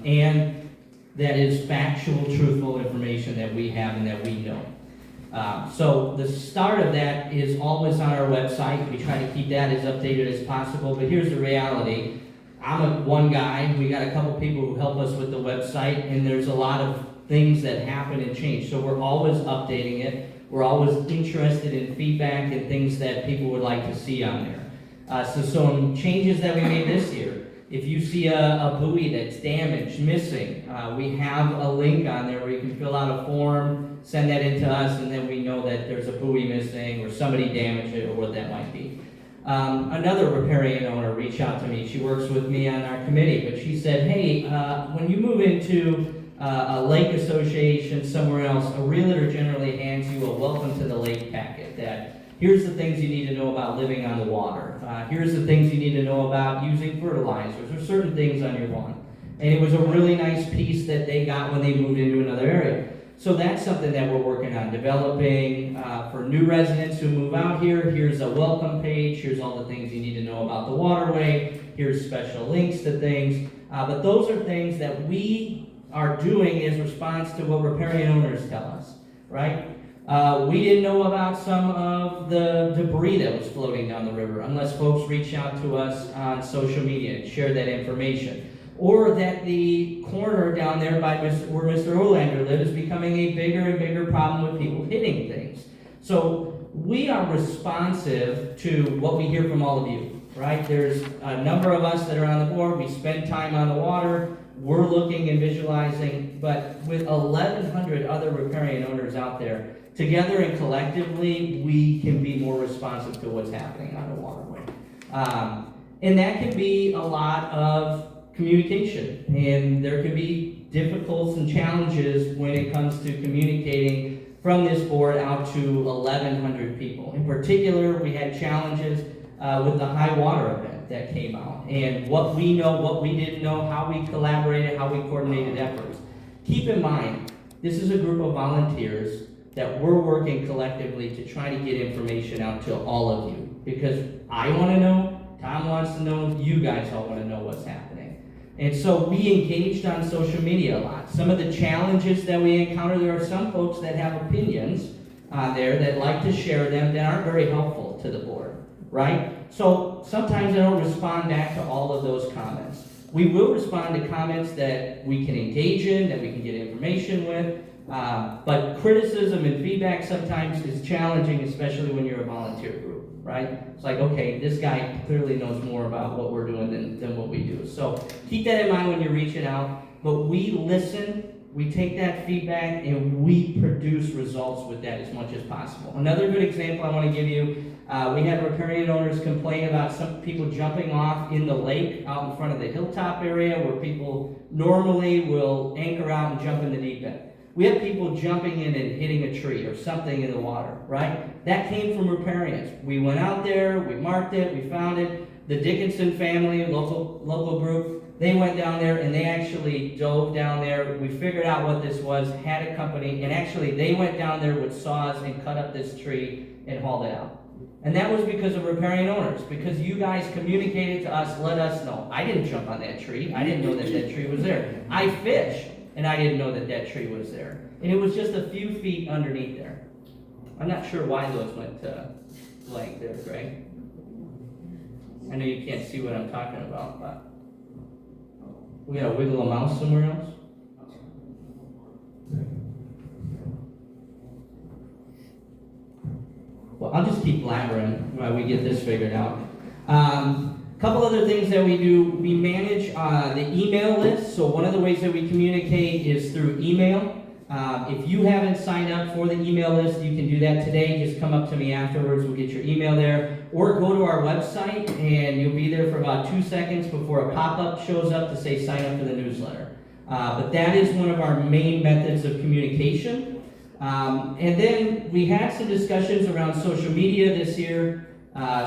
and that is factual, truthful information that we have and that we know. So the start of that is always on our website. We try to keep that as updated as possible, but here's the reality. I'm one guy, we got a couple people who help us with the website, and there's a lot of things that happen and change. So we're always updating it. We're always interested in feedback and things that people would like to see on there. So some changes that we made this year. If you see a buoy that's damaged, missing, we have a link on there where you can fill out a form, send that in to us, and then we know that there's a buoy missing or somebody damaged it or what that might be. Another riparian owner reached out to me. She works with me on our committee, but she said, hey, when you move into a lake association somewhere else, a realtor generally hands you a welcome to the lake packet that here's the things you need to know about living on the water. Here's the things you need to know about using fertilizers or certain things on your lawn. And it was a really nice piece that they got when they moved into another area. So that's something that we're working on developing for new residents who move out here. Here's a welcome page. Here's all the things you need to know about the waterway. Here's special links to things. But those are things that we are doing as response to what riparian owners tell us, right? We didn't know about some of the debris that was floating down the river unless folks reach out to us on social media and share that information. Or that the corner down there by where Mr. Olander lives is becoming a bigger and bigger problem with people hitting things. So we are responsive to what we hear from all of you, right? There's a number of us that are on the board. We spend time on the water. We're looking and visualizing. But with 1,100 other riparian owners out there, together and collectively, we can be more responsive to what's happening on the waterway. And that can be a lot of communication, and there can be difficulties and challenges when it comes to communicating from this board out to 1,100 people. In particular, we had challenges with the high water event that came out, and what we know, what we didn't know, how we collaborated, how we coordinated efforts. Keep in mind, this is a group of volunteers that we're working collectively to try to get information out to all of you, because I want to know, Tom wants to know, you guys all want to know what's happening. And so we engaged on social media a lot. Some of the challenges that we encounter, there are some folks that have opinions on there that like to share them that aren't very helpful to the board, right? So sometimes I don't respond back to all of those comments. We will respond to comments that we can engage in, that we can get information with, but criticism and feedback sometimes is challenging, especially when you're a volunteer group, right? It's like, okay, this guy clearly knows more about what we're doing than what we do. So keep that in mind when you're reaching out, but we listen, we take that feedback, and we produce results with that as much as possible. Another good example I want to give you, we had riparian owners complain about some people jumping off in the lake out in front of the hilltop area where people normally will anchor out and jump in the deep end. We have people jumping in and hitting a tree or something in the water, right? That came from riparians. We went out there, we marked it, we found it. The Dickinson family, local group, they went down there and they actually dove down there. We figured out what this was, had a company, and actually they went down there with saws and cut up this tree and hauled it out. And that was because of riparian owners, because you guys communicated to us, let us know. I didn't jump on that tree. I didn't know that that tree was there. I fish. And I didn't know that that tree was there. And it was just a few feet underneath there. I'm not sure why those went blank there, Greg. I know you can't see what I'm talking about, but we gotta wiggle a mouse somewhere else. Well, I'll just keep blabbering while we get this figured out. Couple other things that we do, we manage the email list. So one of the ways that we communicate is through email. If you haven't signed up for the email list, you can do that today. Just come up to me afterwards, we'll get your email there. Or go to our website and you'll be there for about 2 seconds before a pop-up shows up to say sign up for the newsletter. But that is one of our main methods of communication. And then we had some discussions around social media this year.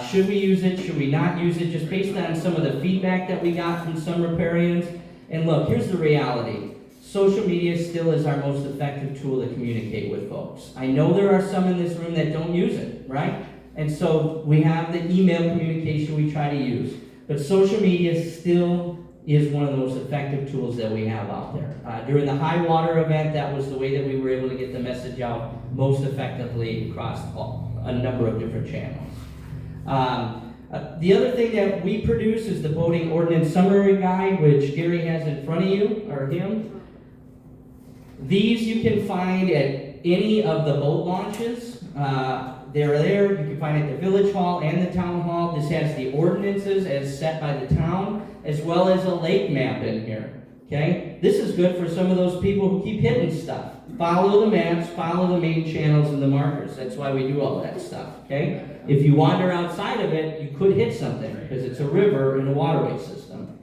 Should we use it? Should we not use it? Just based on some of the feedback that we got from some riparians. And look, here's the reality. Social media still is our most effective tool to communicate with folks. I know there are some in this room that don't use it, right? And so we have the email communication we try to use. But social media still is one of the most effective tools that we have out there. During the high water event, that was the way that we were able to get the message out most effectively across a number of different channels. The other thing that we produce is the boating ordinance summary guide, which Gary has in front of you, or him. These you can find at any of the boat launches. They're there. You can find it at the village hall and the town hall. This has the ordinances as set by the town, as well as a lake map in here. Okay? This is good for some of those people who keep hitting stuff. Follow the maps, follow the main channels and the markers. That's why we do all that stuff. Okay? If you wander outside of it, you could hit something because it's a river and a waterway system.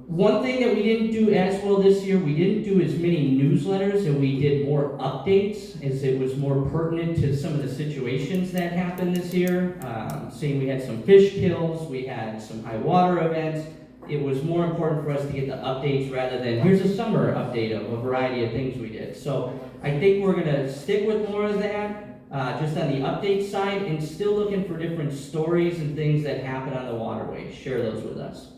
One thing that we didn't do as well this year, we didn't do as many newsletters, and we did more updates as it was more pertinent to some of the situations that happened this year. Saying we had some fish kills, we had some high water events. It was more important for us to get the updates rather than here's a summer update of a variety of things we did. So I think we're going to stick with more of that, just on the update side, and still looking for different stories and things that happen on the waterway. Share those with us.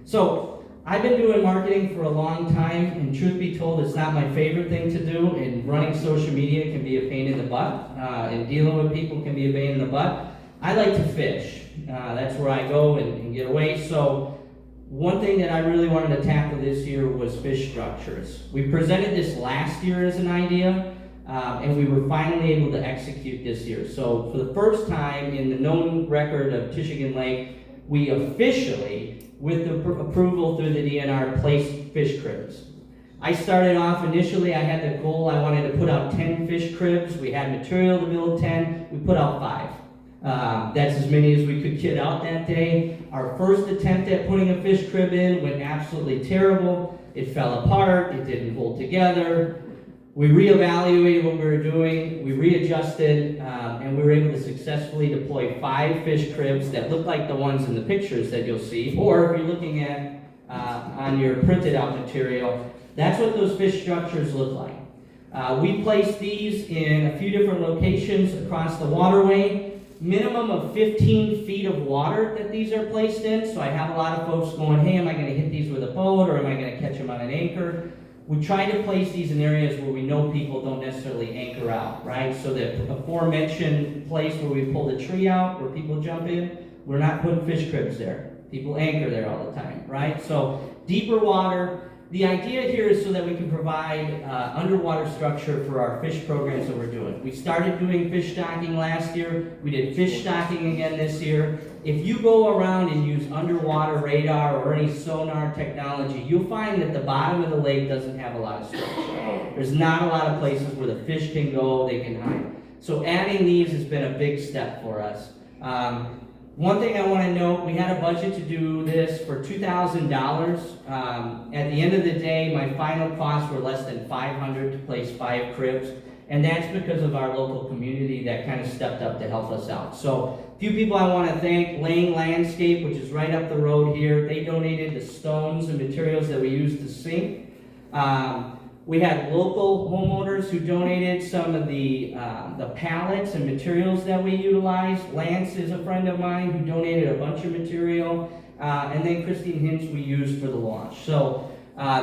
So I've been doing marketing for a long time, and truth be told, it's not my favorite thing to do, and running social media can be a pain in the butt, and dealing with people can be a pain in the butt. I like to fish. That's where I go and get away. So one thing that I really wanted to tackle this year was fish structures. We presented this last year as an idea, and we were finally able to execute this year. So for the first time in the known record of Tishigan Lake, we officially, with the approval through the DNR, placed fish cribs. I started off initially, I had the goal, I wanted to put out 10 fish cribs. We had material to build 10, we put out 5. That's as many as we could get out that day. Our first attempt at putting a fish crib in went absolutely terrible. It fell apart, it didn't hold together. We reevaluated what we were doing, we readjusted, and we were able to successfully deploy 5 fish cribs that look like the ones in the pictures that you'll see, or if you're looking at on your printed out material, that's what those fish structures look like. We placed these in a few different locations across the waterway, minimum of 15 feet of water that these are placed in, so I have a lot of folks going, hey, am I going to hit these with a boat, or am I going to catch them on an anchor? We try to place these in areas where we know people don't necessarily anchor out, right? So that aforementioned place where we pull the tree out, where people jump in, we're not putting fish cribs there. People anchor there all the time, right? So deeper water. The idea here is so that we can provide underwater structure for our fish programs that we're doing. We started doing fish stocking last year. We did fish stocking again this year. If you go around and use underwater radar or any sonar technology, you'll find that the bottom of the lake doesn't have a lot of structure. There's not a lot of places where the fish can go, they can hide. So adding these has been a big step for us. One thing I want to note, we had a budget to do this for $2,000. At the end of the day, my final costs were less than $500 to place 5 cribs, and that's because of our local community that kind of stepped up to help us out. So a few people I want to thank, Lane Landscape, which is right up the road here. They donated the stones and materials that we used to sink. We had local homeowners who donated some of the pallets and materials that we utilized. Lance is a friend of mine who donated a bunch of material. And then Christine Hinch we used for the launch. So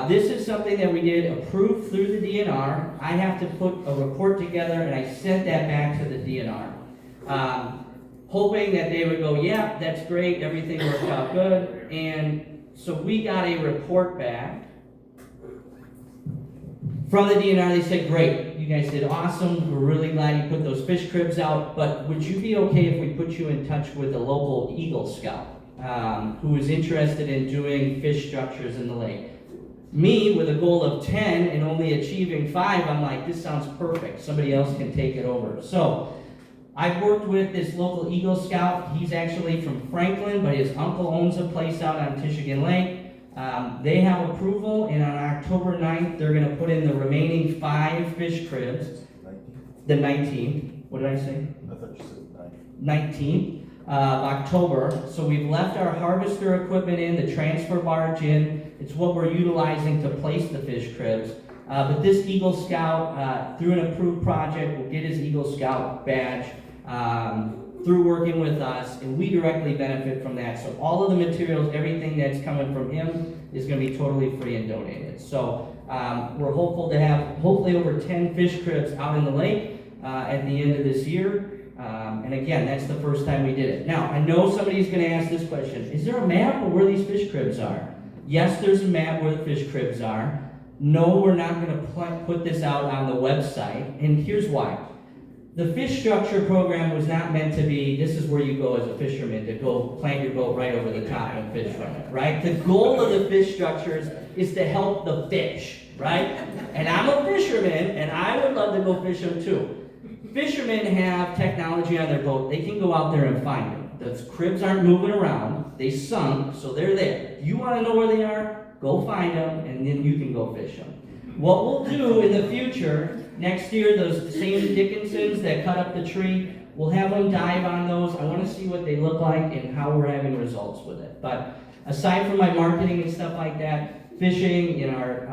this is something that we did approved through the DNR. I have to put a report together and I sent that back to the DNR. Hoping that they would go, yeah, that's great, everything worked out good. And so we got a report back from the DNR. They said, great, you guys did awesome. We're really glad you put those fish cribs out, but would you be okay if we put you in touch with a local Eagle Scout who is interested in doing fish structures in the lake? Me, with a goal of 10 and only achieving 5, I'm like, this sounds perfect. Somebody else can take it over. So I've worked with this local Eagle Scout. He's actually from Franklin, but his uncle owns a place out on Tishigan Lake. They have approval, and on October 9th, they're going to put in the remaining 5 fish cribs. 19th. The 19th. What did I say? I thought you said 19th of October. So we've left our harvester equipment in, the transfer barge in. It's what we're utilizing to place the fish cribs. But this Eagle Scout, through an approved project, will get his Eagle Scout badge through working with us, and we directly benefit from that. So all of the materials, everything that's coming from him is gonna be totally free and donated. So we're hopeful to have hopefully over 10 fish cribs out in the lake at the end of this year. And again, that's the first time we did it. Now, I know somebody's gonna ask this question: is there a map of where these fish cribs are? Yes, there's a map where the fish cribs are. No, we're not gonna put this out on the website, and here's why. The fish structure program was not meant to be, this is where you go as a fisherman, to go plant your boat right over the top and fish from it, right? The goal of the fish structures is to help the fish, right? And I'm a fisherman, and I would love to go fish them too. Fishermen have technology on their boat. They can go out there and find them. The cribs aren't moving around. They sunk, so they're there. If you want to know where they are, go find them, and then you can go fish them. What we'll do in the future, next year, those same Dickinsons that cut up the tree, we'll have them dive on those. I want to see what they look like and how we're having results with it. But aside from my marketing and stuff like that, fishing in our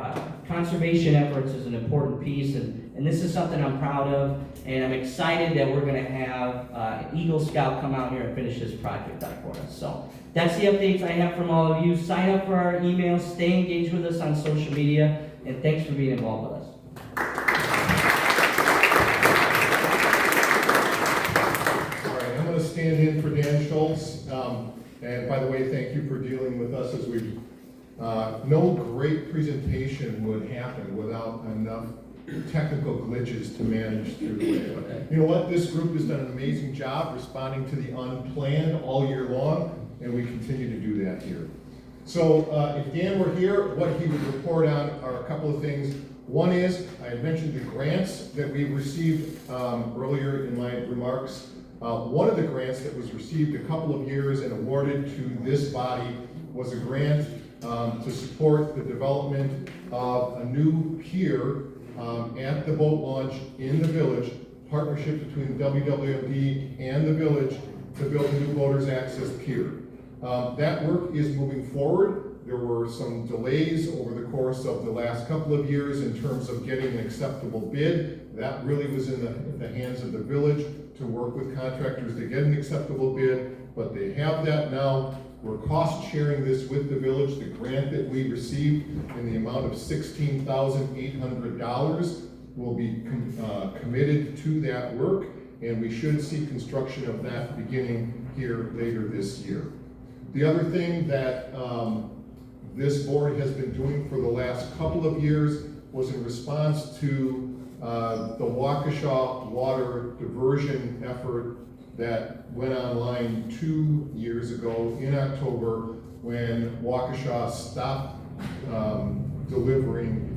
conservation efforts is an important piece, and this is something I'm proud of, and I'm excited that we're going to have an Eagle Scout come out here and finish this project up for us. So that's the updates I have from all of you. Sign up for our emails, stay engaged with us on social media, and thanks for being involved with us. All right, I'm going to stand in for Dan Schultz. And by the way, thank you for dealing with us as we no great presentation would happen without enough technical glitches to manage through the way. But you know what? This group has done an amazing job responding to the unplanned all year long, and we continue to do that here. So if Dan were here, what he would report on are a couple of things. One is, I had mentioned the grants that we received earlier in my remarks. One of the grants that was received a couple of years and awarded to this body was a grant to support the development of a new pier at the boat launch in the village, partnership between WWMD and the village to build a new boaters access pier. That work is moving forward. There were some delays over the course of the last couple of years in terms of getting an acceptable bid. That really was in the hands of the village to work with contractors to get an acceptable bid, but they have that now. We're cost sharing this with the village. The grant that we received in the amount of $16,800 will be committed to that work, and we should see construction of that beginning here later this year. The other thing that this board has been doing for the last couple of years was in response to the Waukesha water diversion effort that went online 2 years ago in October when Waukesha stopped delivering,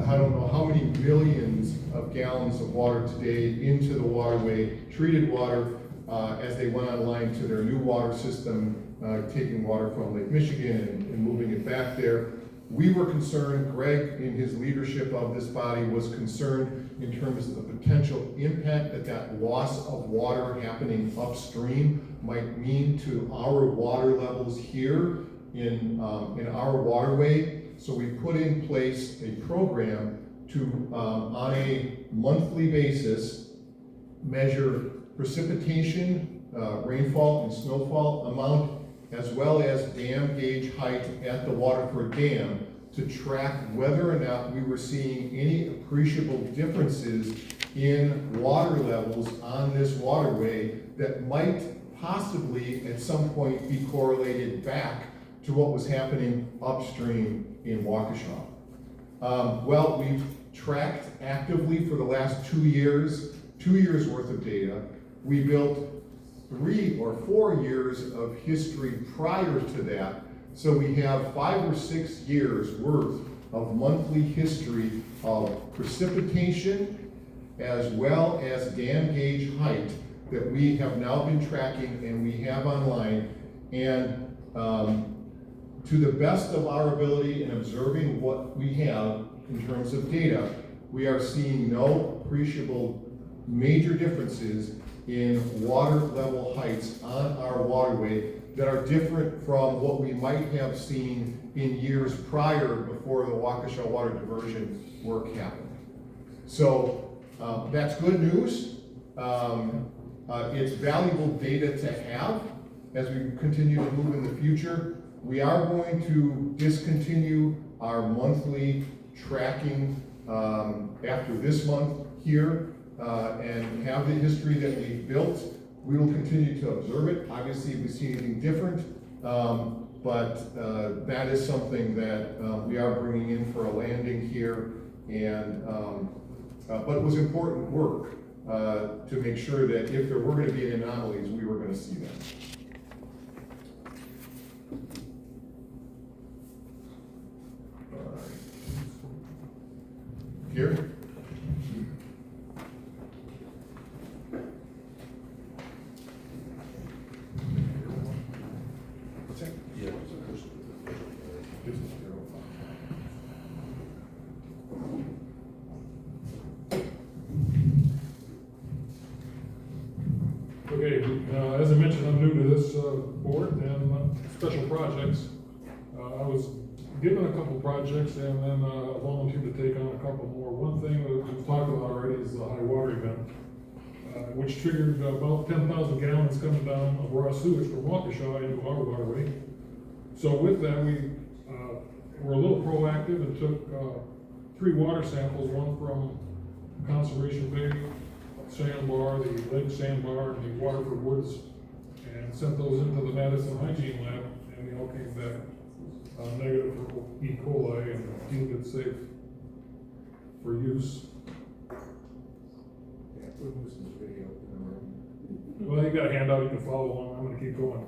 I don't know how many millions of gallons of water today into the waterway, treated water, as they went online to their new water system, taking water from Lake Michigan and moving it back there. We were concerned, Greg, in his leadership of this body, was concerned in terms of the potential impact that loss of water happening upstream might mean to our water levels here in our waterway. So we put in place a program to, on a monthly basis, measure precipitation, rainfall and snowfall amount, as well as dam gauge height at the Waterford Dam, to track whether or not we were seeing any appreciable differences in water levels on this waterway that might possibly at some point be correlated back to what was happening upstream in Waukesha. Well, we've tracked actively for the last 2 years, 2 years worth of data. We built 3 or 4 years of history prior to that. So we have 5 or 6 years worth of monthly history of precipitation as well as dam gauge height that we have now been tracking and we have online. And to the best of our ability in observing what we have in terms of data, we are seeing no appreciable major differences in water level heights on our waterway that are different from what we might have seen in years prior before the Waukesha water diversion work happened. So that's good news. It's valuable data to have as we continue to move in the future. We are going to discontinue our monthly tracking after this month here and have the history that we've built. We will continue to observe it. Obviously, if we see anything different, but that is something that we are bringing in for a landing here. And but it was important work to make sure that if there were going to be any anomalies, we were going to see them. Here? What's that? Yeah. Okay, as I mentioned, I'm new to this board and special projects. I was given a couple projects and then volunteered to take on a couple more. One thing that we've talked about already is the high water event, which triggered about 10,000 gallons coming down of raw sewage from Waukesha into our waterway. So with that, we were a little proactive and took 3 water samples, one from Conservation Bay sandbar, the lake sandbar, and the Waterford Woods, and sent those into the Madison Hygiene Lab, and they all came back negative for E. coli and deemed it safe for use. Yeah, we'll move some video in the room. Well, you got a handout, you can follow along, I'm gonna keep going.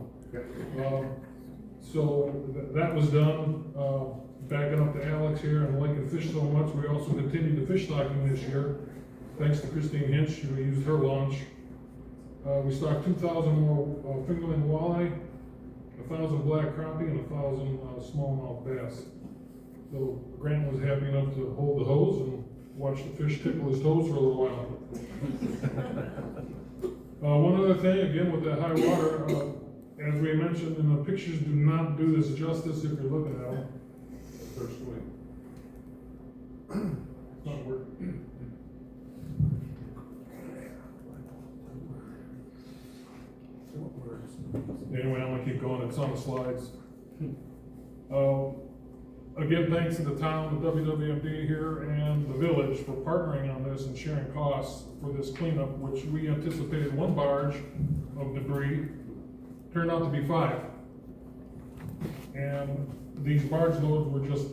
So that was done, backing up to Alex here and liking fish so much, we also continued the fish stocking this year. Thanks to Christine Hinch, who used her launch. We stocked 2,000 more fingerling walleye, 1,000 black crappie, and 1,000 smallmouth bass. So Grant was happy enough to hold the hose and watch the fish tickle his toes for a little while. One other thing, again, with that high water, as we mentioned in the pictures, do not do this justice if you're looking at them. First way. It's not working. Anyway, I'm gonna keep going, it's on the slides. Again, thanks to the town, the WWMD here, and the village for partnering on this and sharing costs for this cleanup, which we anticipated 1 barge of debris, turned out to be 5. And these barge loads were just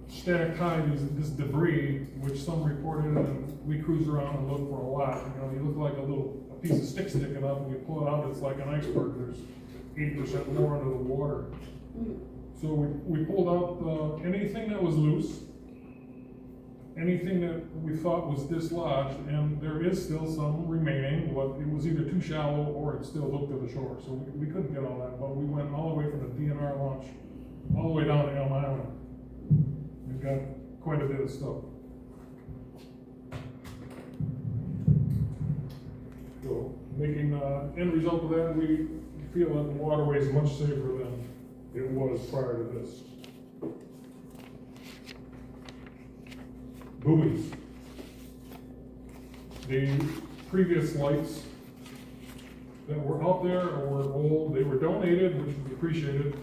stacked high, this debris, which some reported, and we cruised around and looked for a lot. You know, you look like a piece of stick sticking up, and you pull it out, it's like an iceberg. There's 80% more under the water. So we pulled out anything that was loose, anything that we thought was dislodged, and there is still some remaining, but it was either too shallow or it still hooked to the shore. So we couldn't get all that, but we went all the way from the DNR launch, all the way down to Elm Island. We've got quite a bit of stuff. So making end result of that, we feel that the waterway is much safer than it was prior to this. Buoys. The previous lights that were out there were old. They were donated, which was appreciated,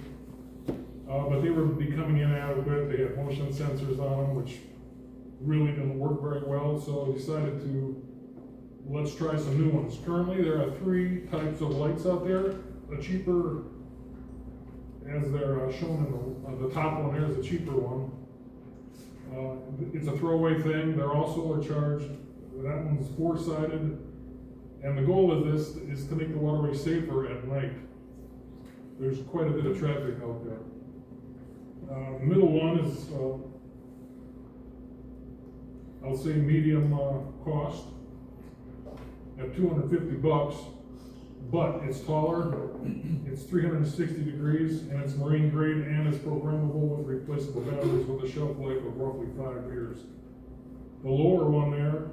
but they were becoming inadequate. They had motion sensors on them, which really didn't work very well, so I decided to let's try some new ones. Currently, there are 3 types of lights out there. A cheaper, as they're shown in the top one there is a cheaper one. It's a throwaway thing. They're also a charge. That one's 4-sided. And the goal of this is to make the waterway safer at night. There's quite a bit of traffic out there. The middle one is, I'll say medium cost at $250, but it's taller, it's 360 degrees, and it's marine grade, and it's programmable with replaceable batteries with a shelf life of roughly 5 years. The lower one there,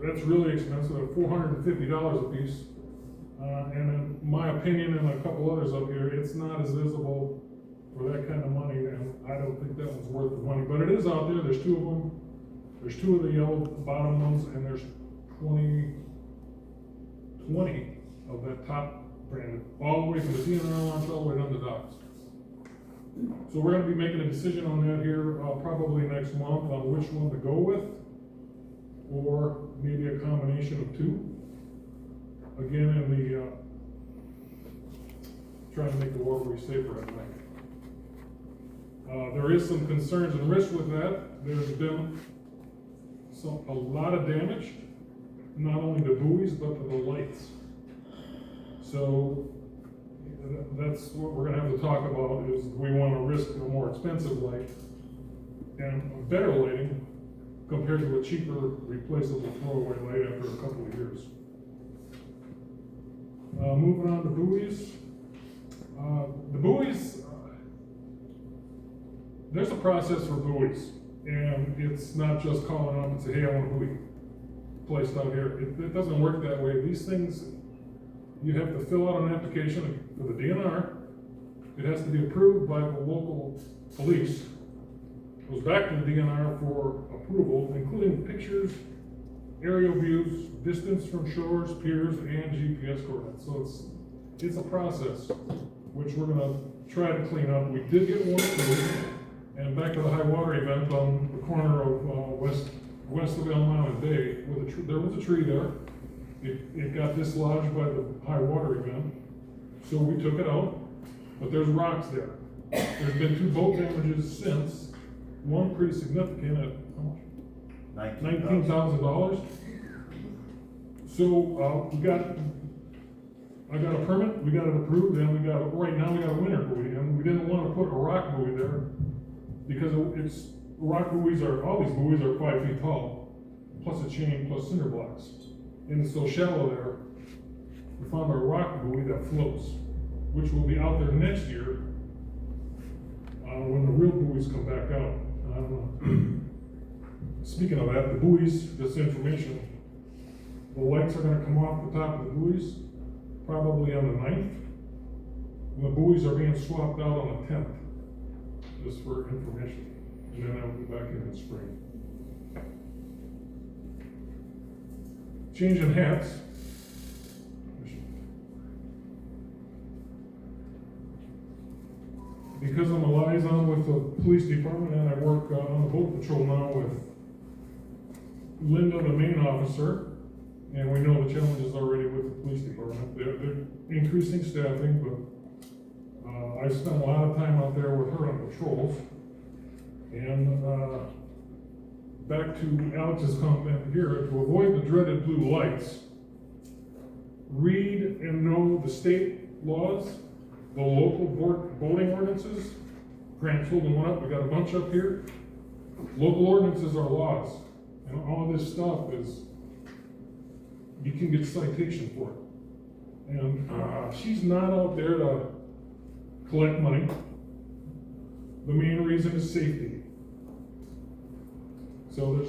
that's really expensive at $450 a piece. And in my opinion, and a couple others up here, it's not as visible for that kind of money, and I don't think that one's worth the money. But it is out there. There's 2 of them. There's 2 of the yellow bottom ones, and there's 20 of that top brand, all the way from the DNR launch, all the way down the docks. So we're gonna be making a decision on that here, probably next month, on which one to go with, or maybe a combination of two. Again, in the, trying to make the waterway safer at night. There is some concerns and risks with that. There's been a lot of damage, not only to buoys, but to the lights. So that's what we're gonna have to talk about, is we wanna risk a more expensive light and a better lighting compared to a cheaper replaceable throwaway light after a couple of years. Moving on to buoys. The buoys, there's a process for buoys, and it's not just calling up and say, hey, I want a buoy placed out here. It doesn't work that way. These things, you have to fill out an application for the DNR. It has to be approved by the local police. Goes back to the DNR for approval, including pictures, aerial views, distance from shores, piers, and GPS coordinates. So it's a process, which we're gonna try to clean up. We did get one approved, and back to the high water event on the corner of west of Elm Island Bay, there was a tree there. It got dislodged by the high water event, so we took it out, but there's rocks there. There's been 2 boat damages since, one pretty significant at how much? $19,000. So I got a permit, we got it approved, and right now we got a winter buoy, and we didn't want to put a rock buoy there because all these buoys are 5 feet tall, plus a chain, plus cinder blocks. And it's so shallow there, we found a rock buoy that floats, which will be out there next year when the real buoys come back out. Speaking of that, the buoys, just information, the lights are gonna come off the top of the buoys probably on the 9th. And the buoys are being swapped out on the 10th, just for information. And then I'll be back in the spring. Changing hats. Because I'm a liaison with the police department and I work on the boat patrol now with Linda, the main officer, and we know the challenges already with the police department. They're increasing staffing, but I spent a lot of time out there with her on patrols. And back to Alex's comment here, to avoid the dreaded blue lights, read and know the state laws, the local boating ordinances. Grant's holding one up, we got a bunch up here. Local ordinances are laws, and all this stuff is, you can get citation for it. And she's not out there to collect money. The main reason is safety. So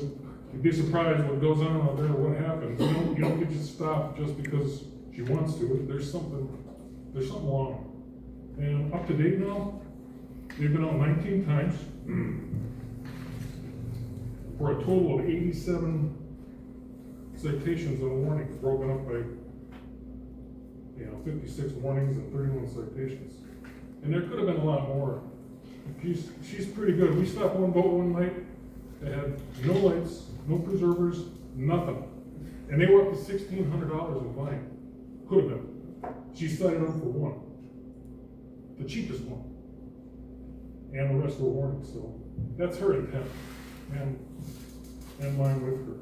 you'd be surprised what goes on out there, what happens. You don't get just stopped just because she wants to. There's something wrong. And up to date now, they've been out 19 times for a total of 87 citations and warnings, broken up by 56 warnings and 31 citations. And there could have been a lot more. She's pretty good. We stopped one boat one night that had no lights, no preservers, nothing. And they were up to $1,600 in fine. Could have been. She cited them for one. The cheapest one. And the rest were warnings, so that's her intent. And mine with her.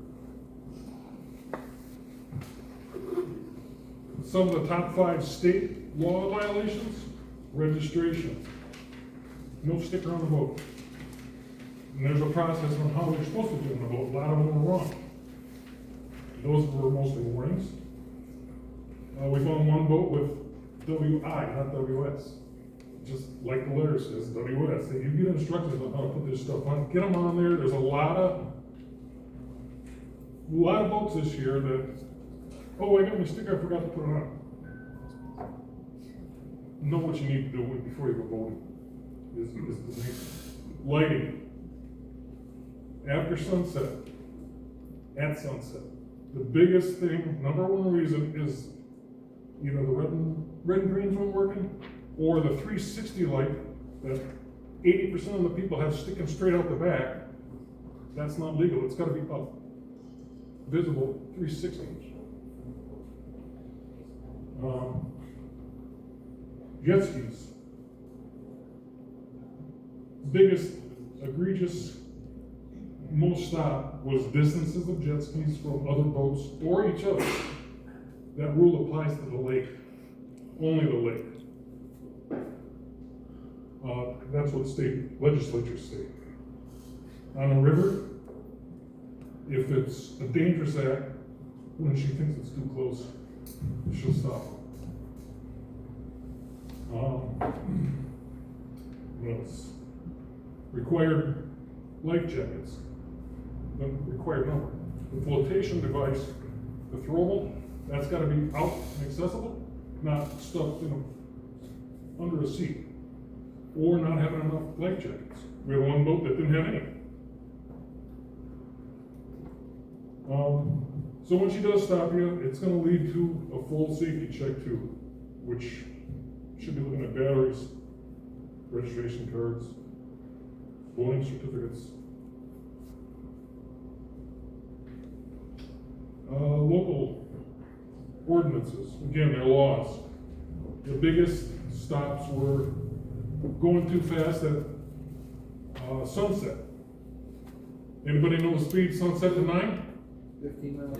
Some of the top 5 state law violations: registration, no sticker on the boat. And there's a process on how they're supposed to do on the boat. A lot of them were wrong. Those were mostly warnings. We found one boat with WI, not WS. Just like the letter says, WS. You get instructions on how to put this stuff on. Get them on there. There's a lot of boats this year that, oh, I got my sticker, I forgot to put it on. Know what you need to do before you go boating is the main. Lighting. After sunset, at sunset. The biggest thing, number one reason, is either the red and greens weren't working, or the 360 light that 80% of the people have sticking straight out the back. That's not legal. It's got to be up, visible 360. Jet skis. Biggest egregious most stop was distances of jet skis from other boats or each other. That rule applies to the lake, only the lake. That's what state legislatures say. On a river, if it's a dangerous act, when she thinks it's too close, she'll stop. What else? Required life jackets. The required number. The flotation device, the throwable, that's got to be out and accessible, not stuck, under a seat, or not having enough life jackets. We had one boat that didn't have any. So when she does stop you, it's going to lead to a full safety check too, which should be looking at batteries, registration cards, boating certificates. Local ordinances, again, they're laws. The biggest stops were going too fast at sunset. Anybody know the speed sunset to 9? 15 miles.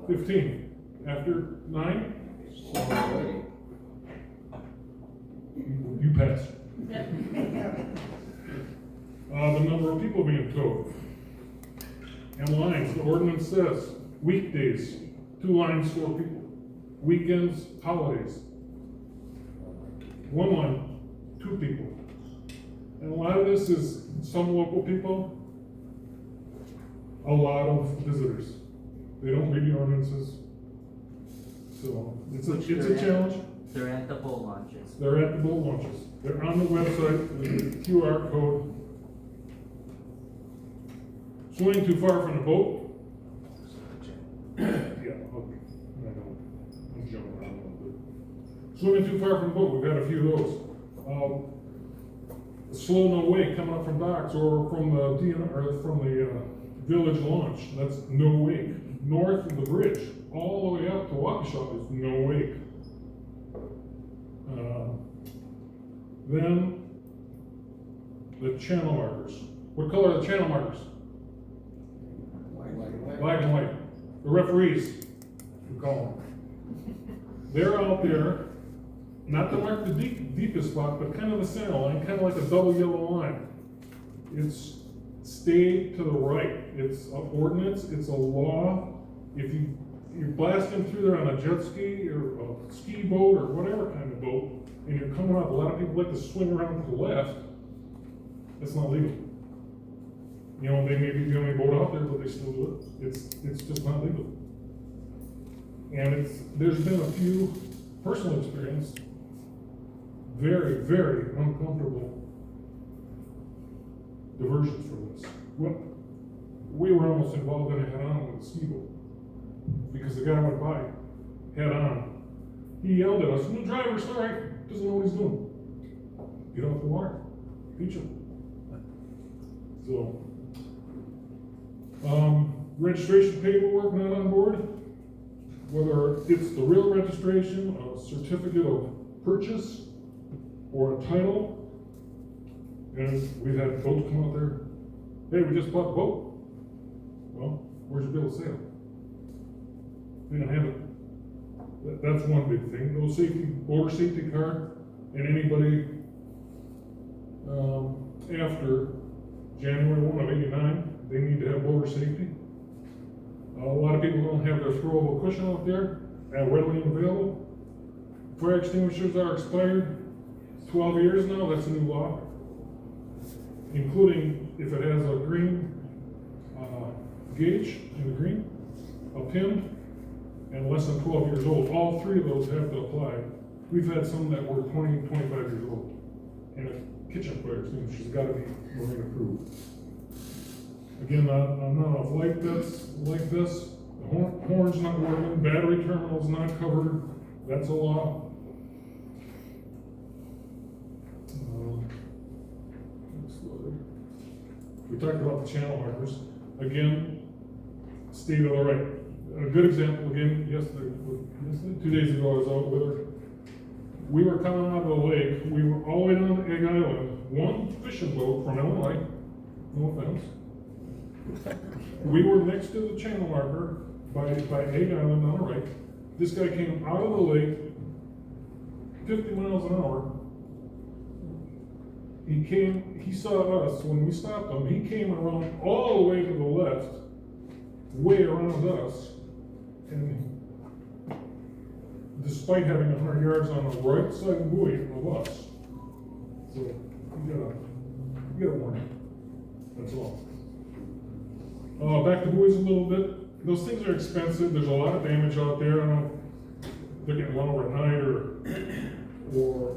15. After 9? You pass. The number of people being towed. And lines, the ordinance says, weekdays, 2 lines, 4 people. Weekends, holidays, 1 line, 2 people. And a lot of this is some local people, a lot of visitors. They don't read the ordinances. So it's a challenge. They're at the boat launches. They're at the boat launches. They're on the website with the QR code. Swimming too far from the boat. Yeah, okay. I know. I'm jumping around a little bit. Swimming too far from the boat. We've had a few of those. Slow no wake coming up from docks or from the village launch. That's no wake. North of the bridge, all the way up to Waukesha is no wake. Then the channel markers. What color are the channel markers? Black and white. The referees, we call them. They're out there, not to mark the deepest spot, but kind of the center line, kind of like a double yellow line. It's stay to the right. It's an ordinance, it's a law. If you're blasting through there on a jet ski or a ski boat or whatever kind of boat, and you're coming up, a lot of people like to swing around to the left, that's not legal. They may be the only boat out there, but they still do it. It's just not legal. And there's been a few personal experience, very, very uncomfortable diversions from this. We were almost involved in a head-on with a ski boat because the guy went by head-on. He yelled at us, "No driver, sorry, doesn't know what he's doing. Get off the water, teach him." So, registration paperwork not on board, whether it's the real registration, a certificate of purchase, or a title. And we've had boats come out there, "Hey, we just bought the boat." Well, where's your bill of sale? They don't have it. That's one big thing. No boater safety card, and anybody after January 1 of '89, they need to have boater safety. A lot of people don't have their throwable cushion out there readily available. Fire extinguishers are expired 12 years now. That's a new law, including if it has a green gauge in the green, a pin, and less than 12 years old. All 3 of those have to apply. We've had some that were 20, 25 years old. And a kitchen fire extinguisher's got to be marine approved. Again, on a flight that's like this, the horn's not working, battery terminal's not covered, That's a lot. Next slide. We talked about the channel markers. Again, Steve, all right. A good example, again, yesterday, 2 days ago, I was out with her. We were coming out of the lake, we were all the way down to Egg Island, one fishing boat from Illinois, no offense. We were next to the channel marker by Egg Island on the right. This guy came out of the lake, 50 miles an hour. He saw us, when we stopped him, he came around all the way to the left, way around us, and despite having 100 yards on the right side buoy of us. So, you gotta warn him. That's all. Back to buoys a little bit. Those things are expensive. There's a lot of damage out there. I don't know if they're getting lower at night or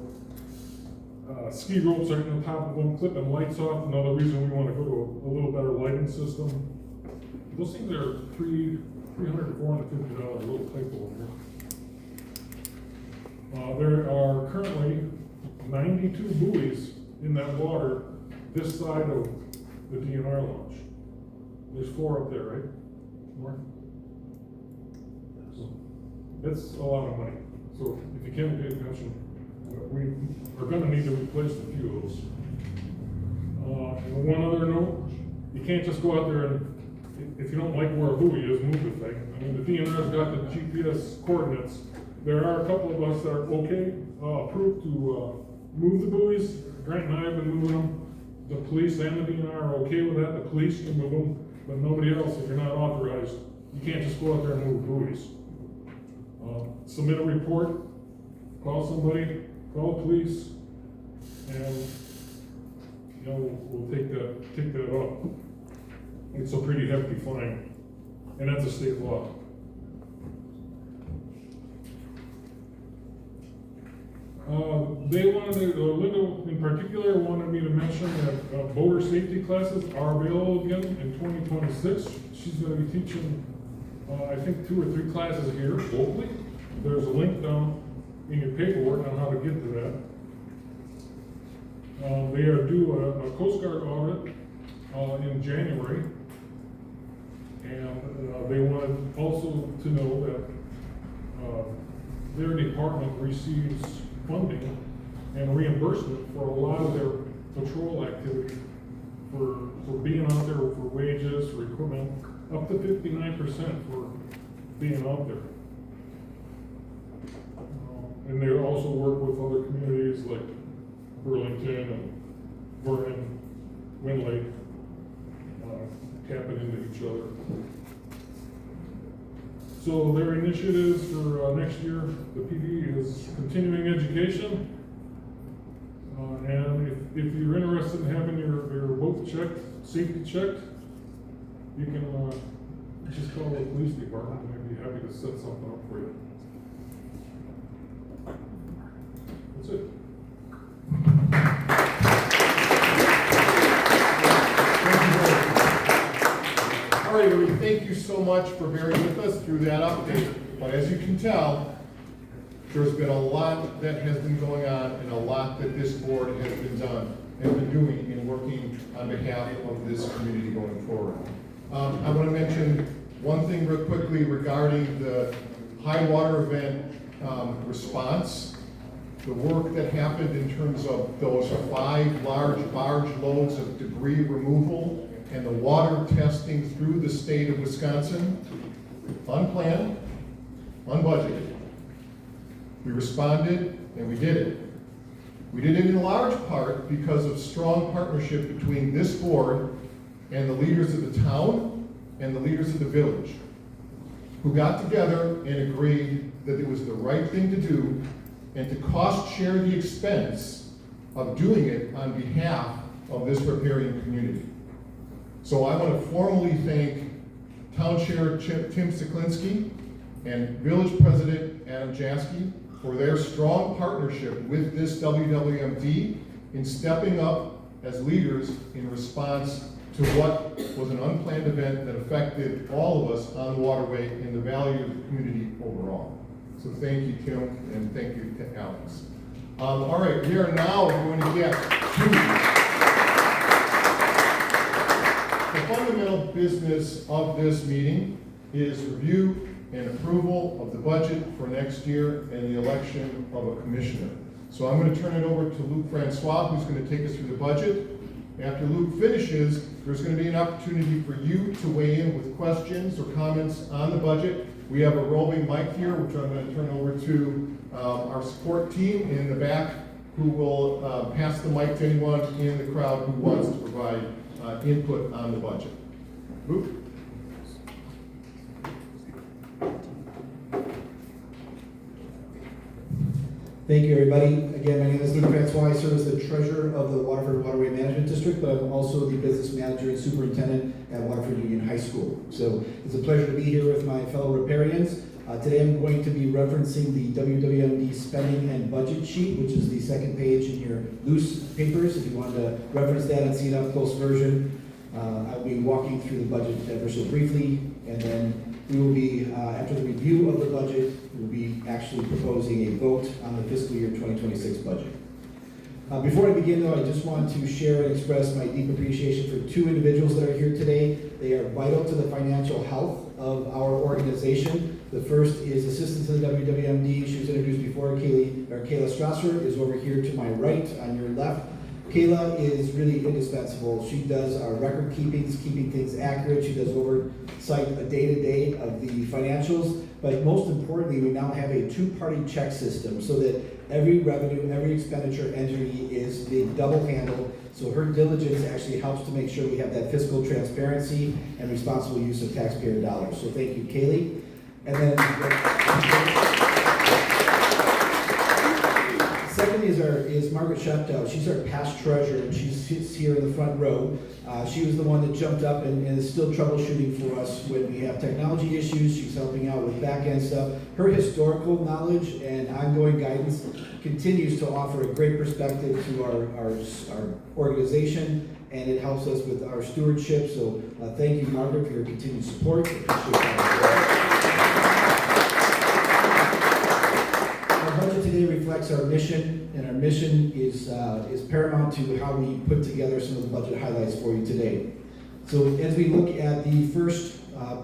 ski ropes are on top of them, clipping lights off. Another reason we want to go to a little better lighting system. Those things are $300 to $450 a little typo in there. There are currently 92 buoys in that water this side of the DNR launch. There's 4 up there, right? More? So, that's a lot of money. So if you can't pay attention, we are gonna need to replace a few of those. And one other note, you can't just go out there and, if you don't like where a buoy is, move the thing. I mean, the DNR's got the GPS coordinates. There are a couple of us that are approved to move the buoys. Grant and I have been moving them. The police and the DNR are okay with that. The police can move them, but nobody else, if you're not authorized, you can't just go out there and move buoys. Submit a report, call somebody, call the police, and we'll take that up. It's a pretty hefty fine, and that's a state law. They wanted Linda in particular wanted me to mention that boater safety classes are available again in 2026. She's going to be teaching, I think, 2 or 3 classes here locally. There's a link down in your paperwork on how to get to that. They are due a Coast Guard audit in January, and they wanted also to know that their department receives funding and reimbursement for a lot of their patrol activity for being out there for wages, for equipment, up to 59% for being out there. And they also work with other communities like Burlington and Vernon, Wind Lake, tapping into each other. So their initiatives for next year, the PD is continuing education. And if you're interested in having your boat checked, safety checked, you can just call the police department and they'd be happy to set something up for you. That's it. All right, everybody, thank you so much for bearing with us through that update. But as you can tell, there's been a lot that has been going on and a lot that this board has been doing in working on behalf of this community going forward. I want to mention one thing real quickly regarding the high water event response. The work that happened in terms of those 5 large barge loads of debris removal and the water testing through the state of Wisconsin, unplanned, unbudgeted. We responded and we did it. We did it in large part because of strong partnership between this board and the leaders of the town and the leaders of the village, who got together and agreed that it was the right thing to do and to cost share the expense of doing it on behalf of this riparian community. So I want to formally thank Town Chair Tim Stiklinski and Village President Adam Jaski for their strong partnership with this WWMD in stepping up as leaders in response to what was an unplanned event that affected all of us on the waterway and the value of the community overall. So thank you, Tim, and thank you to Alex. All right, we are now going to get to the fundamental business of this meeting is review and approval of the budget for next year and the election of a commissioner. So I'm going to turn it over to Luke Francois, who's going to take us through the budget. After Luke finishes, there's going to be an opportunity for you to weigh in with questions or comments on the budget. We have a roving mic here, which I'm going to turn over to our support team in the back, who will pass the mic to anyone in the crowd who wants to provide input on the budget. Luke? Thank you, everybody. Again, my name is Luke Francois. I serve as the treasurer of the Waterford Waterway Management District, but I'm also the business manager and superintendent at Waterford Union High School. So it's a pleasure to be here with my fellow riparians. Today I'm going to be referencing the WWMD spending and budget sheet, which is the second page in your loose papers. If you want to reference that and see an up-close version, I'll be walking through the budget ever so briefly, and then we will be, after the review of the budget, we'll be actually proposing a vote on the fiscal year 2026 budget. Before I begin, though, I just want to share and express my deep appreciation for two individuals that are here today. They are vital to the financial health of our organization. The first is assistant to the WWMD. She was introduced before. Kayla Strasser is over here to my right, on your left. Kayla is really indispensable. She does our record keeping things accurate. She does oversight a day-to-day of the financials. But most importantly, we now have a two-party check system so that every revenue, every expenditure entry is being double handled. So her diligence actually helps to make sure we have that fiscal transparency and responsible use of taxpayer dollars. So thank you, Kaylee. And then second is Margaret Sheptow. She's our past treasurer, and she sits here in the front row. She was the one that jumped up and is still troubleshooting for us when we have technology issues. She's helping out with back-end stuff. Her historical knowledge and ongoing guidance continues to offer a great perspective to our organization, and it helps us with our stewardship. So thank you, Margaret, for your continued support. Appreciate that. Our budget today reflects our mission, and our mission is paramount to how we put together some of the budget highlights for you today. So as we look at the first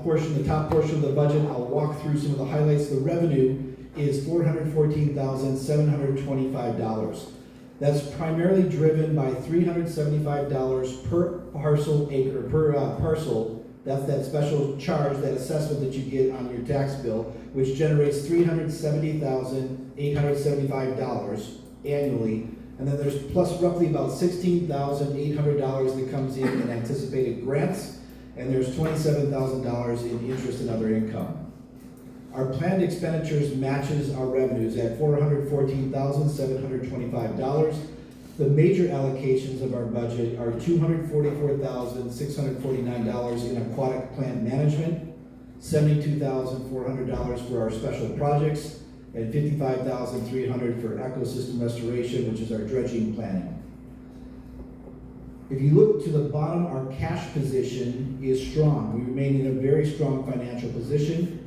portion, the top portion of the budget, I'll walk through some of the highlights. The revenue is $414,725. That's primarily driven by $375 per parcel acre, per parcel. That's that special charge, that assessment that you get on your tax bill, which generates $370,875 annually. And then there's plus roughly about $16,800 that comes in anticipated grants, and there's $27,000 in interest and other income. Our planned expenditures matches our revenues at $414,725. The major allocations of our budget are $244,649 in aquatic plant management, $72,400 for our special projects, and $55,300 for ecosystem restoration, which is our dredging planning. If you look to the bottom, our cash position is strong. We remain in a very strong financial position.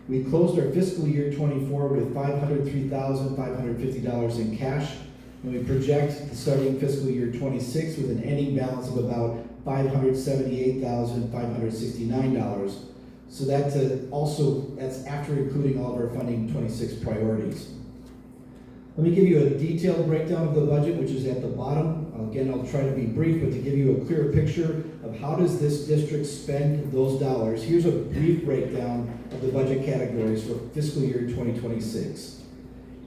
We closed our fiscal year 24 with $503,550 in cash, and we project the starting fiscal year 26 with an ending balance of about $578,569. So that's after including all of our funding 26 priorities. Let me give you a detailed breakdown of the budget, which is at the bottom. Again, I'll try to be brief, but to give you a clear picture of how does this district spend those dollars, here's a brief breakdown of the budget categories for fiscal year 2026.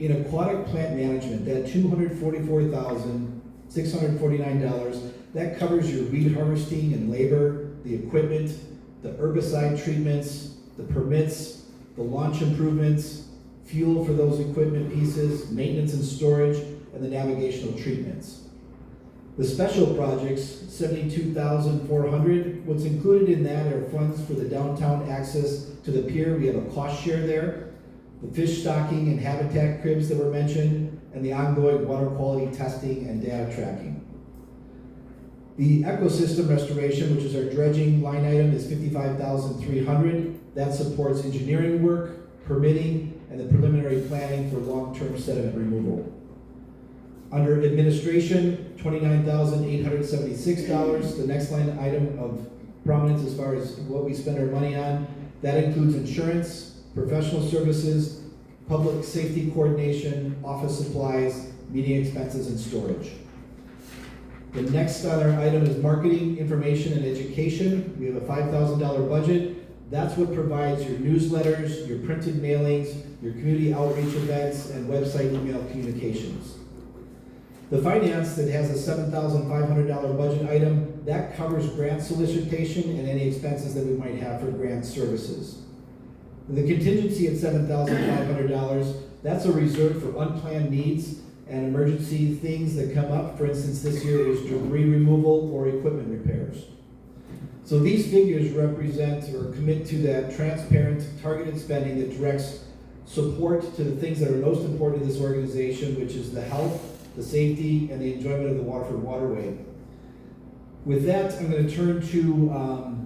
In aquatic plant management, that $244,649, that covers your weed harvesting and labor, the equipment, the herbicide treatments, the permits, the launch improvements, fuel for those equipment pieces, maintenance and storage, and the navigational treatments. The special projects, $72,400. What's included in that are funds for the downtown access to the pier. We have a cost share there. The fish stocking and habitat cribs that were mentioned, and the ongoing water quality testing and data tracking. The ecosystem restoration, which is our dredging line item, is $55,300. That supports engineering work, permitting, and the preliminary planning for long-term sediment removal. Under administration, $29,876. The next line item of prominence as far as what we spend our money on, that includes insurance, professional services, public safety coordination, office supplies, meeting expenses, and storage. The next on our item is marketing, information, and education. We have a $5,000 budget. That's what provides your newsletters, your printed mailings, your community outreach events, and website email communications. The finance that has a $7,500 budget item, that covers grant solicitation and any expenses that we might have for grant services. The contingency at $7,500, that's a reserve for unplanned needs and emergency things that come up. For instance, this year it was debris removal or equipment repairs. So these figures represent or commit to that transparent, targeted spending that directs support to the things that are most important to this organization, which is the health, the safety, and the enjoyment of the Waterford waterway. With that, I'm going to turn to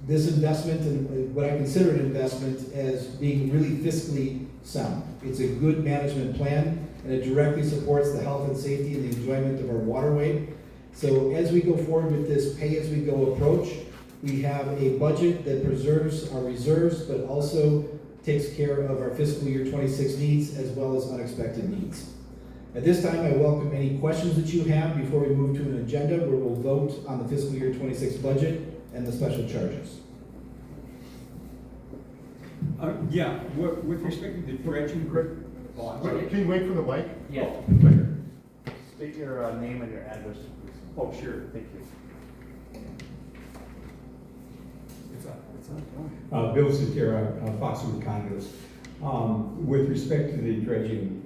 this investment and what I consider an investment as being really fiscally sound. It's a good management plan, and it directly supports the health and safety and the enjoyment of our waterway. So as we go forward with this pay-as-we-go approach, we have a budget that preserves our reserves, but also takes care of our fiscal year 26 needs as well as unexpected needs. At this time, I welcome any questions that you have before we move to an agenda where we'll vote on the fiscal year 26 budget and the special charges. With respect to the dredging. Can you wait for the mic? Yeah. State your name and your address, please. Oh, sure. Thank you. Bill Cetera, Foxwood Condos. With respect to the dredging,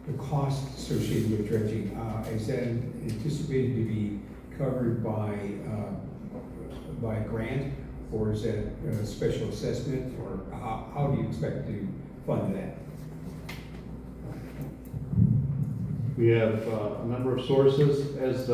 the cost associated with dredging, is that anticipated to be covered by a grant, or is that a special assessment, or how do you expect to fund that? We have a number of sources, as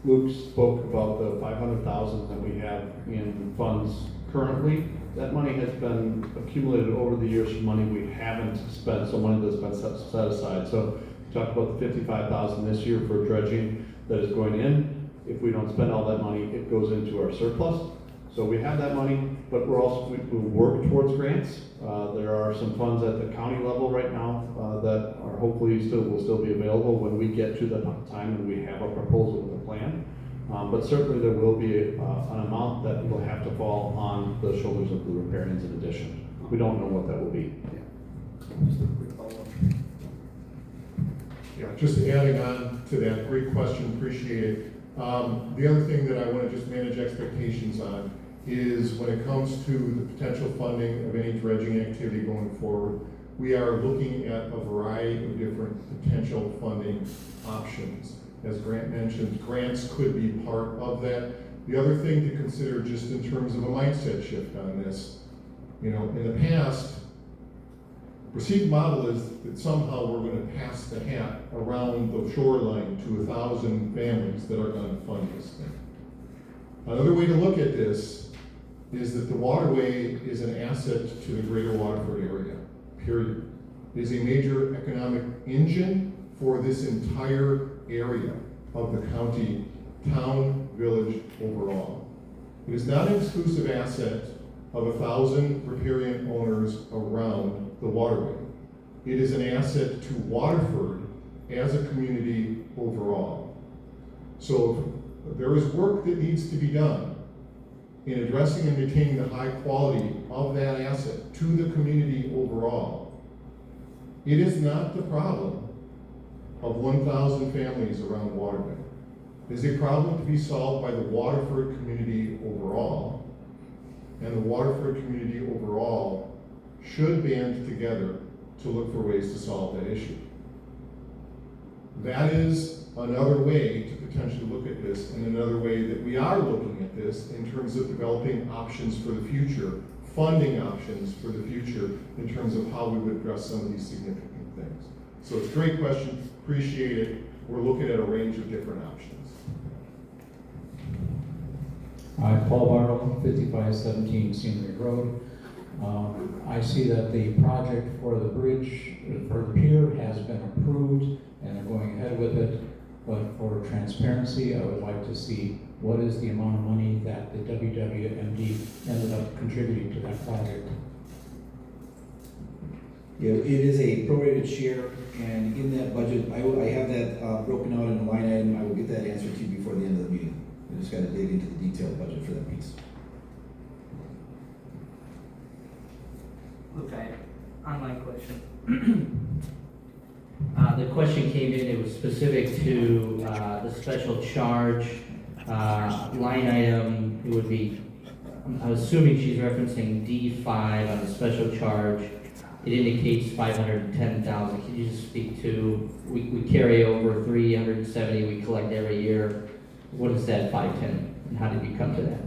Luke spoke about the $500,000 that we have in funds currently. That money has been accumulated over the years from money we haven't spent, so money that's been set aside. So we talked about the $55,000 this year for dredging that is going in. If we don't spend all that money, it goes into our surplus. So we have that money, but we're also, we work towards grants. There are some funds at the county level right now that are hopefully will still be available when we get to the time and we have a proposal with a plan. But certainly there will be an amount that will have to fall on the shoulders of the riparians in addition. We don't know what that will be. Yeah, just adding on to that, great question, appreciate it. The other thing that I want to just manage expectations on is when it comes to the potential funding of any dredging activity going forward, we are looking at a variety of different potential funding options. As Grant mentioned, grants could be part of that. The other thing to consider just in terms of a mindset shift on this, you know, in the past, perceived model is that somehow we're going to pass the hat around the shoreline to 1,000 families that are going to fund this thing. Another way to look at this is that the waterway is an asset to the greater Waterford area, period. It is a major economic engine for this entire area of the county, town, village overall. It is not an exclusive asset of 1,000 riparian owners around the waterway. It is an asset to Waterford as a community overall. So there is work that needs to be done in addressing and maintaining the high quality of that asset to the community overall. It is not the problem of 1,000 families around Waterway. It is a problem to be solved by the Waterford community overall, and the Waterford community overall should band together to look for ways to solve that issue. That is another way to potentially look at this, and another way that we are looking at this in terms of developing options for the future, funding options for the future in terms of how we would address some of these significant things. So it's a great question, appreciate it. We're looking at a range of different options. Paul Bartle, 5517 Scenery Road. I see that the project for the bridge, for the pier has been approved and they're going ahead with it. But for transparency, I would like to see what is the amount of money that the WWMD ended up contributing to that project. Yeah, it is a prorated share, and in that budget, I have that broken out in a line item. I will get that answer to you before the end of the meeting. I just got to dig into the detailed budget for that piece. Okay, online question. The question came in, it was specific to the special charge line item. It would be, I'm assuming she's referencing D5 on the special charge. It indicates 510,000. Can you just speak to, we carry over 370 we collect every year. What is that 510 and how did you come to that?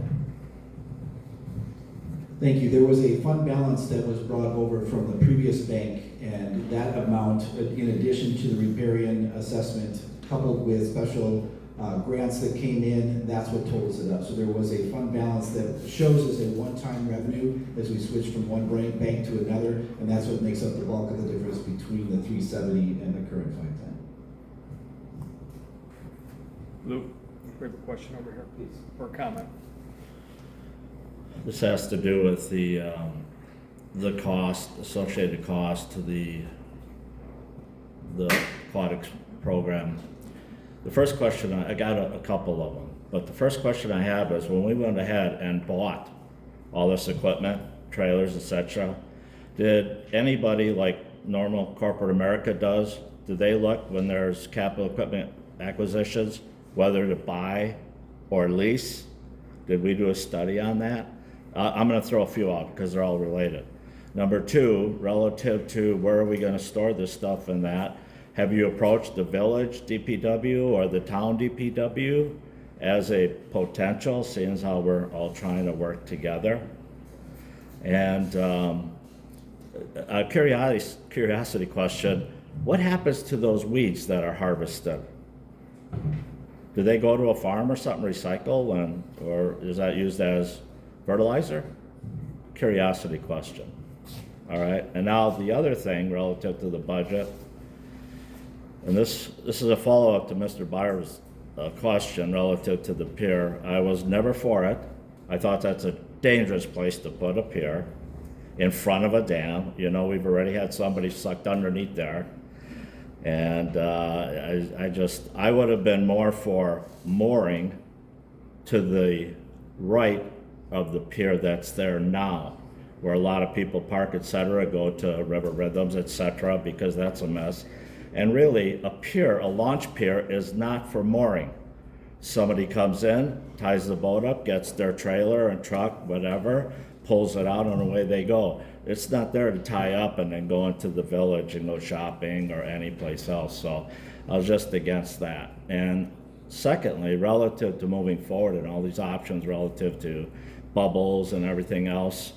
Thank you. There was a fund balance that was brought over from the previous bank, and that amount, in addition to the riparian assessment, coupled with special grants that came in, that's what totals it up. So there was a fund balance that shows as a one-time revenue as we switch from one bank to another, and that's what makes up the bulk of the difference between the 370 and the current 510. Luke, we have a question over here, please, or a comment. This has to do with the cost, associated cost to the aquatics program. The first question, I got a couple of them, but the first question I have is when we went ahead and bought all this equipment, trailers, etc., did anybody like normal corporate America does, do they look when there's capital equipment acquisitions, whether to buy or lease? Did we do a study on that? I'm going to throw a few out because they're all related. Number two, relative to where are we going to store this stuff and that, have you approached the village DPW or the town DPW as a potential, seeing as how we're all trying to work together? And a curiosity question, what happens to those weeds that are harvested? Do they go to a farm or something, recycle, or is that used as fertilizer? Curiosity question. All right, and now the other thing relative to the budget, and this is a follow-up to Mr. Byer's question relative to the pier. I was never for it. I thought that's a dangerous place to put a pier in front of a dam. You know, we've already had somebody sucked underneath there. And I would have been more for mooring to the right of the pier that's there now, where a lot of people park, etc., go to River Rhythms, etc., because that's a mess. And really, a pier, a launch pier, is not for mooring. Somebody comes in, ties the boat up, gets their trailer and truck, whatever, pulls it out, and away they go. It's not there to tie up and then go into the village and go shopping or any place else. So I was just against that. And secondly, relative to moving forward and all these options relative to bubbles and everything else,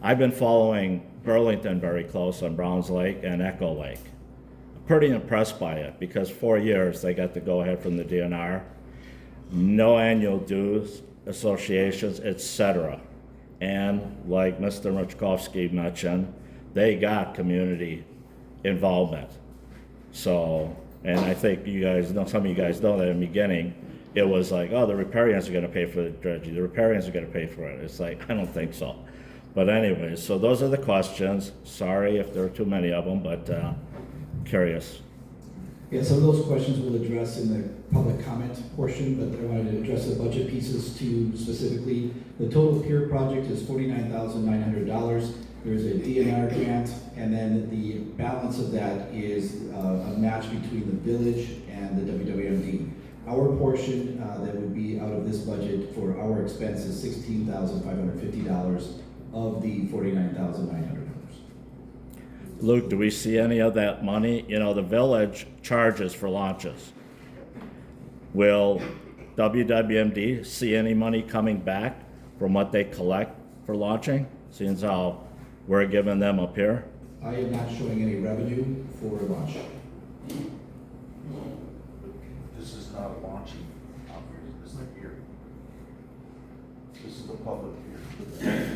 I've been following Burlington very close on Browns Lake and Echo Lake. Pretty impressed by it because 4 years they got to go ahead from the DNR, no annual dues, associations, etc. And like Mr. Machkowski mentioned, they got community involvement. So, and I think you guys know, some of you guys know that in the beginning, it was like, oh, the riparians are gonna pay for the dredging, the riparians are gonna pay for it. It's like, I don't think so. But anyways, so those are the questions. Sorry if there are too many of them, but curious. Yeah, some of those questions we'll address in the public comment portion, but I wanted to address the budget pieces too specifically. The total pier project is $49,900. There's a DNR grant, and then the balance of that is a match between the village and the WWMD. Our portion that would be out of this budget for our expense is $16,550 of the $49,900. Luke, do we see any of that money? You know, the village charges for launches. Will WWMD see any money coming back from what they collect for launching, seeing as how we're giving them up here? I am not showing any revenue for launch. This is not a launching operation, this is a pier. This is the public pier.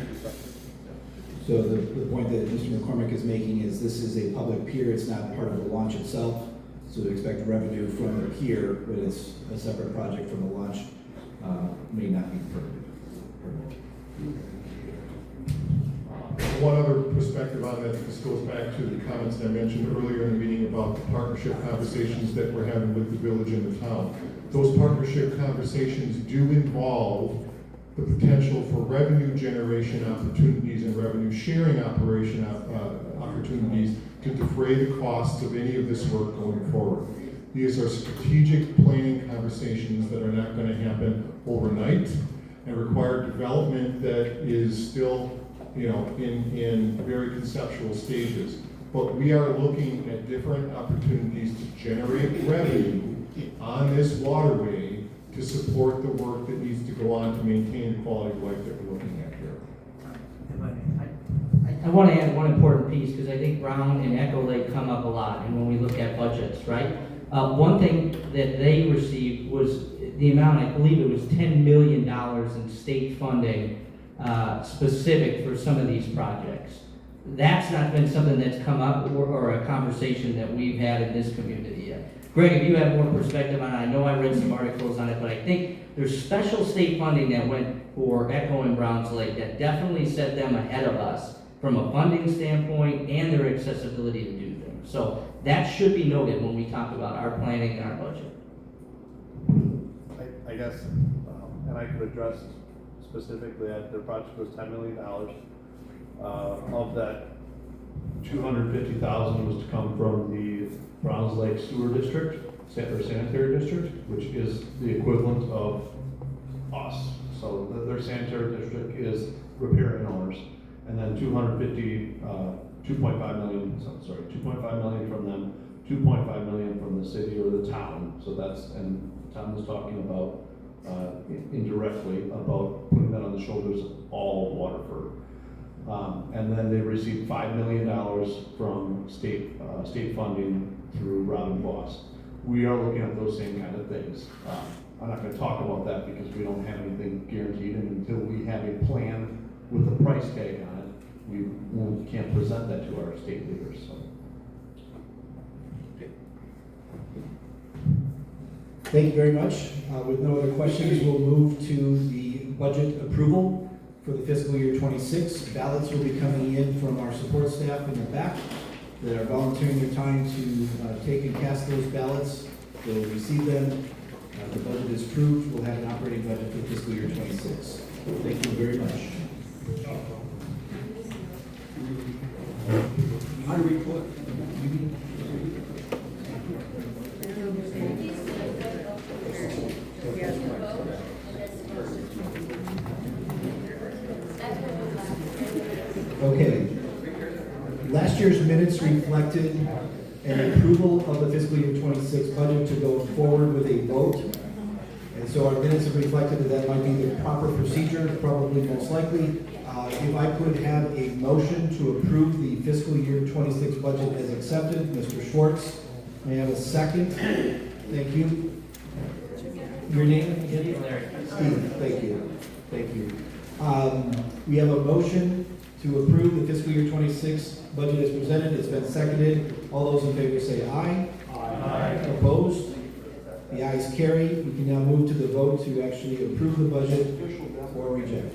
So the point that Mr. McCormick is making is this is a public pier, it's not part of the launch itself. So we expect revenue from the pier, but it's a separate project from the launch, may not be permitted. One other perspective on that, this goes back to the comments that I mentioned earlier in the meeting about the partnership conversations that we're having with the village and the town. Those partnership conversations do involve the potential for revenue generation opportunities and revenue sharing opportunities to defray the costs of any of this work going forward. These are strategic planning conversations that are not going to happen overnight and require development that is still, in very conceptual stages. But we are looking at different opportunities to generate revenue on this waterway to support the work that needs to go on to maintain the quality of life that we're looking at here. I want to add one important piece, because I think Brown and Echo Lake come up a lot, and when we look at budgets, right? One thing that they received was the amount, I believe it was $10 million in state funding specific for some of these projects. That's not been something that's come up or a conversation that we've had in this community yet. Greg, if you have more perspective on it, I know I read some articles on it, but I think there's special state funding that went for Echo and Browns Lake that definitely set them ahead of us from a funding standpoint and their accessibility to do things. So that should be noted when we talk about our planning and our budget. I guess, and I could address specifically that the project was $10 million. Of that, $250,000 was to come from the Browns Lake Sewer District, or Sanitary District, which is the equivalent of us. So their sanitary district is riparian owners. And then 2.5 million from them, 2.5 million from the city or the town. So that's, and Tom was talking about indirectly about putting that on the shoulders of all of Waterford. And then they received $5 million from state funding through Robin Boss. We are looking at those same kind of things. I'm not going to talk about that because we don't have anything guaranteed, and until we have a plan with a price tag on it, we can't present that to our state leaders. So. Thank you very much. With no other questions, we'll move to the budget approval for the fiscal year 26. Ballots will be coming in from our support staff in the back that are volunteering their time to take and cast those ballots. They'll receive them. The budget is approved. We'll have an operating budget for fiscal year 26. Thank you very much. Okay. Last year's minutes reflected an approval of the fiscal year 26 budget to go forward with a vote. And so our minutes have reflected that might be the proper procedure, probably most likely. If I could have a motion to approve the fiscal year 26 budget as accepted, Mr. Schwartz. May I have a second? Thank you. Your name again? Steve, thank you. Thank you. We have a motion to approve the fiscal year 26 budget as presented. It's been seconded. All those in favor say aye. Aye. Opposed? The ayes carry. We can now move to the vote to actually approve the budget or reject.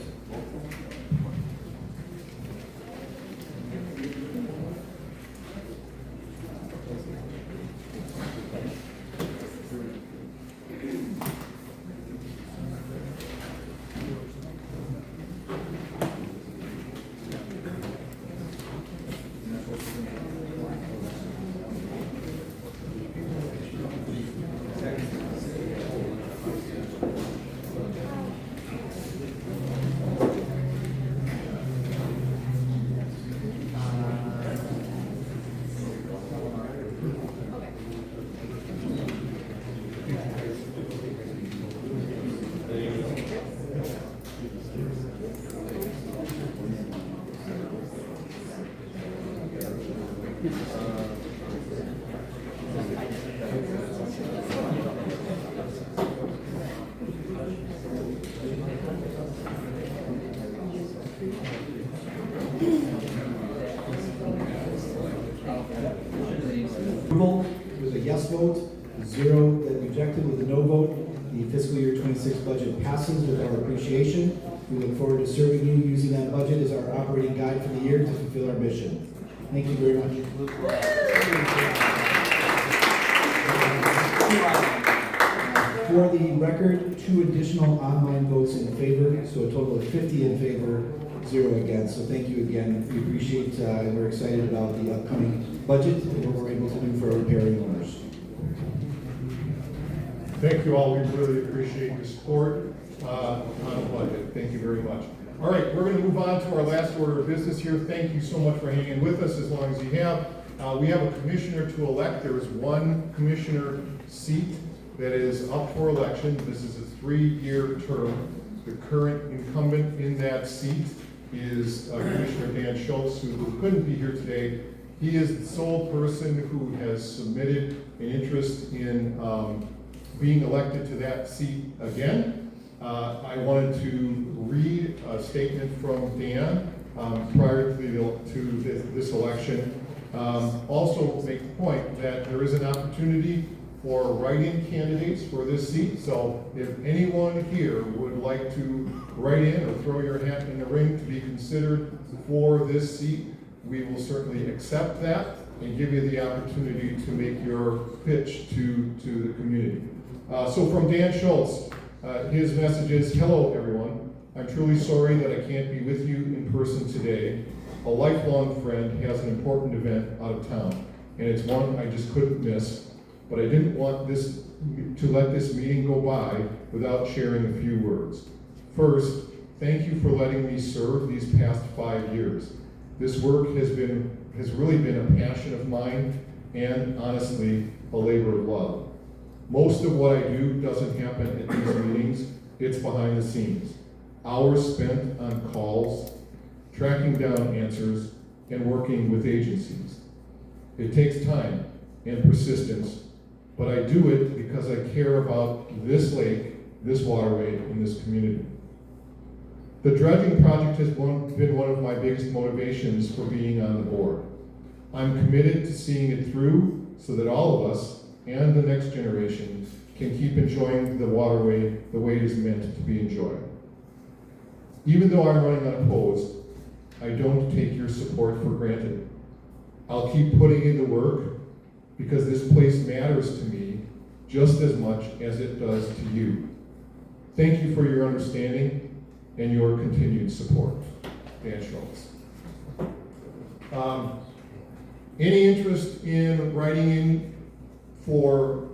2025-26 budget passes with our appreciation. We look forward to serving you using that budget as our operating guide for the year to fulfill our mission. Thank you very much. For the record, 2 additional online votes in favor, so a total of 50 in favor, 0 against. So thank you again. We appreciate and we're excited about the upcoming budget and what we're able to do for our repairing owners. Thank you all. We really appreciate your support on the budget. Thank you very much. All right, we're going to move on to our last order of business here. Thank you so much for hanging with us as long as you have. We have a commissioner to elect. There is one commissioner seat that is up for election. This is a 3-year term. The current incumbent in that seat is Commissioner Dan Schultz, who couldn't be here today. He is the sole person who has submitted an interest in being elected to that seat again. I wanted to read a statement from Dan prior to this election. Also make the point that there is an opportunity for write-in candidates for this seat. So if anyone here would like to write in or throw your hat in the ring to be considered for this seat, we will certainly accept that and give you the opportunity to make your pitch to the community. So from Dan Schultz, his message is, hello everyone. I'm truly sorry that I can't be with you in person today. A lifelong friend has an important event out of town, and it's one I just couldn't miss, but I didn't want to let this meeting go by without sharing a few words. First, thank you for letting me serve these past 5 years. This work has really been a passion of mine and honestly, a labor of love. Most of what I do doesn't happen at these meetings, it's behind the scenes. Hours spent on calls, tracking down answers, and working with agencies. It takes time and persistence, but I do it because I care about this lake, this waterway, and this community. The dredging project has been one of my biggest motivations for being on the board. I'm committed to seeing it through so that all of us and the next generation can keep enjoying the waterway the way it is meant to be enjoyed. Even though I'm running unopposed, I don't take your support for granted. I'll keep putting in the work because this place matters to me just as much as it does to you. Thank you for your understanding and your continued support. Dan Schultz. Any interest in writing in for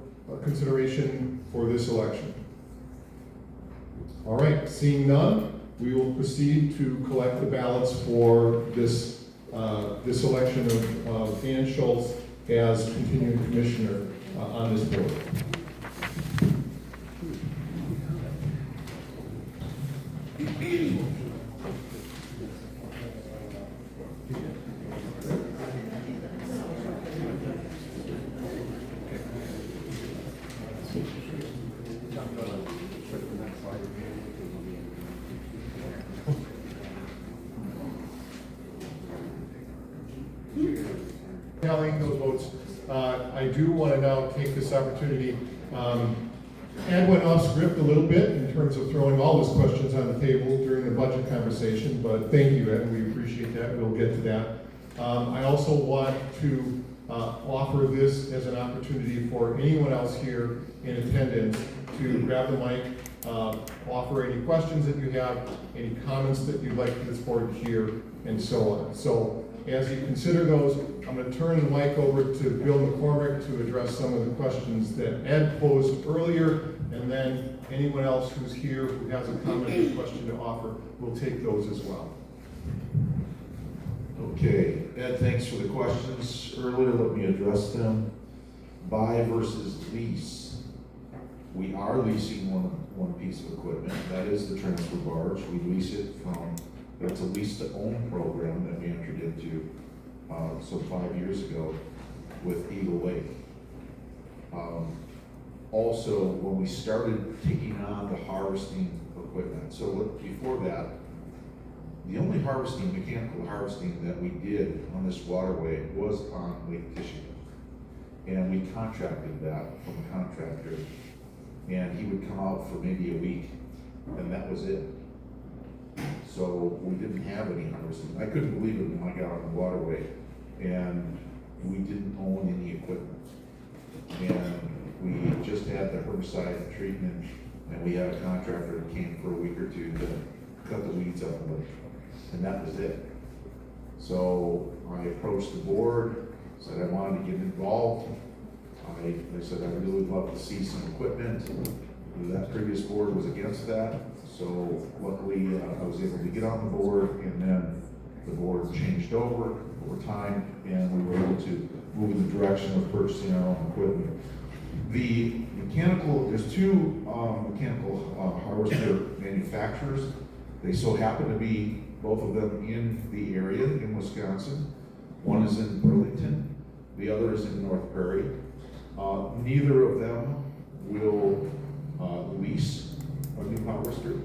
consideration for this election? All right, seeing none, we will proceed to collect the ballots for this election of Dan Schultz as continuing commissioner on this board. Tallying those votes, I do want to now take this opportunity. Ed went off script a little bit in terms of throwing all his questions on the table during the budget conversation, but thank you, Ed, we appreciate that. We'll get to that. I also want to offer this as an opportunity for anyone else here in attendance to grab the mic, offer any questions that you have, any comments that you'd like this board to hear, and so on. So as you consider those, I'm going to turn the mic over to Bill McCormick to address some of the questions that Ed posed earlier, and then anyone else who's here who has a comment or question to offer, we'll take those as well. Okay, Ed, thanks for the questions earlier. Let me address them. Buy versus lease. We are leasing one piece of equipment. That is the transfer barge. We lease it from, it's a lease-to-own program that we entered into 5 years ago with Eagle Lake. Also, when we started taking on the harvesting equipment, so before that, the only mechanical harvesting that we did on this waterway was on Lake Michigan. And we contracted that from a contractor. and he would come out for maybe a week, and that was it. So we didn't have any harvesting. I couldn't believe it when I got on the waterway, and we didn't own any equipment. And we just had the herbicide treatment, and we had a contractor that came for a week or two to cut the weeds up, and that was it. So I approached the board, said I wanted to get involved. I said I really would love to see some equipment. That previous board was against that, so luckily I was able to get on the board, and then the board changed over time, and we were able to move in the direction of purchasing our own equipment. The mechanical, there's two mechanical harvester manufacturers. They so happen to be both of them in the area in Wisconsin. One is in Burlington, the other is in North Prairie. Neither of them will lease a new harvester.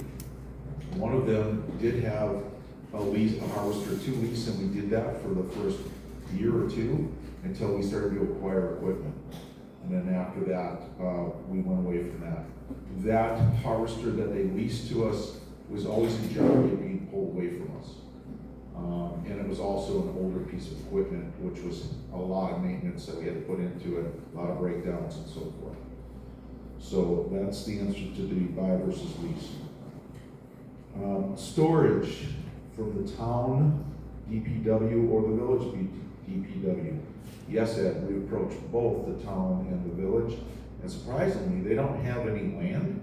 One of them did have a harvester to lease, and we did that for the first year or two until we started to acquire equipment. And then after that, we went away from that. That harvester that they leased to us was always in jeopardy of being pulled away from us. And it was also an older piece of equipment, which was a lot of maintenance that we had to put into it, a lot of breakdowns and so forth. So that's the answer to the buy versus lease. Storage from the town DPW or the village DPW. Yes, Ed, we approached both the town and the village, and surprisingly, they don't have any land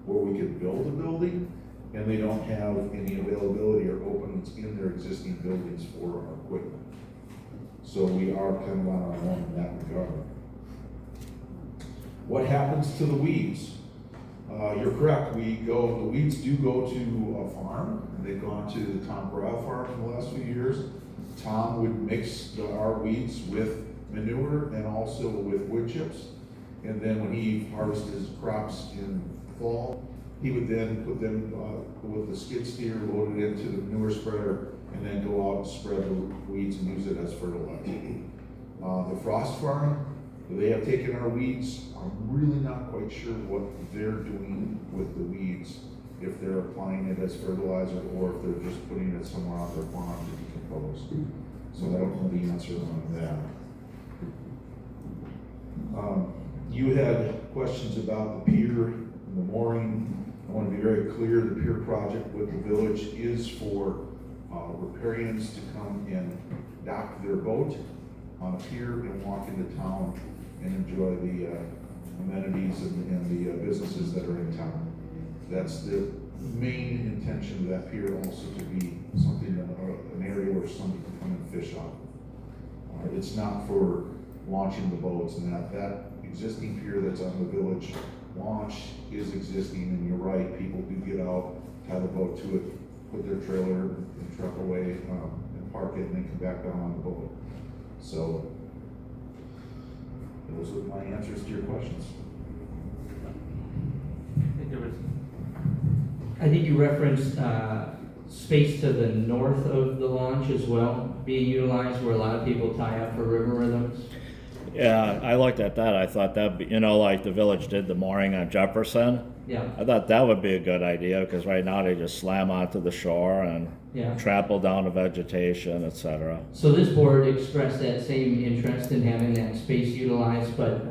where we could build a building, and they don't have any availability or openings in their existing buildings for our equipment. So we are kind of on our own in that regard. What happens to the weeds? You're correct, the weeds do go to a farm, and they've gone to the Tom Corral farm in the last few years. Tom would mix our weeds with manure and also with wood chips. And then when he harvested his crops in fall, he would then put them with the skid steer, load it into the manure spreader, and then go out and spread the weeds and use it as fertilizer. The Frost Farm, they have taken our weeds. I'm really not quite sure what they're doing with the weeds, if they're applying it as fertilizer or if they're just putting it somewhere on their farm to decompose. So I don't know the answer on that. You had questions about the pier and the mooring. I want to be very clear, the pier project with the village is for riparians to come and dock their boat on a pier and walk into town and enjoy the amenities and the businesses that are in town. That's the main intention of that pier, also to be something, an area where somebody can come and fish on. It's not for launching the boats, and that existing pier that's on the village launch is existing, and you're right, people do get out, tie the boat to it, put their trailer and truck away, and park it, and then come back down on the boat. So those are my answers to your questions. I think you referenced space to the north of the launch as well being utilized, where a lot of people tie up for river rhythms. Yeah, I looked at that. I thought that, like the village did the mooring on Jefferson. Yeah. I thought that would be a good idea, because right now they just slam onto the shore and trample down the vegetation, etc. So this board expressed that same interest in having that space utilized, but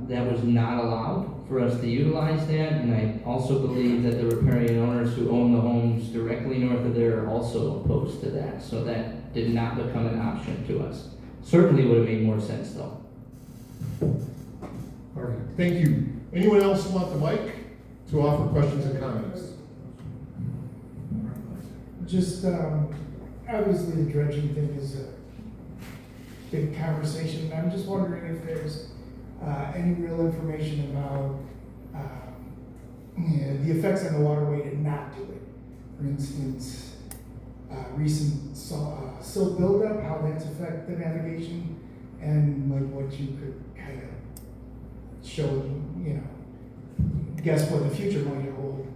that was not allowed for us to utilize that. And I also believe that the riparian owners who own the homes directly north of there are also opposed to that. So that did not become an option to us. Certainly would have made more sense though. All right, thank you. Anyone else want the mic to offer questions and comments? Just, obviously the dredging thing is a big conversation. I'm just wondering if there's any real information about the effects on the waterway to not do it. For instance, recent silt buildup, how that's affected the navigation, and like what you could kind of show, guess what the future might hold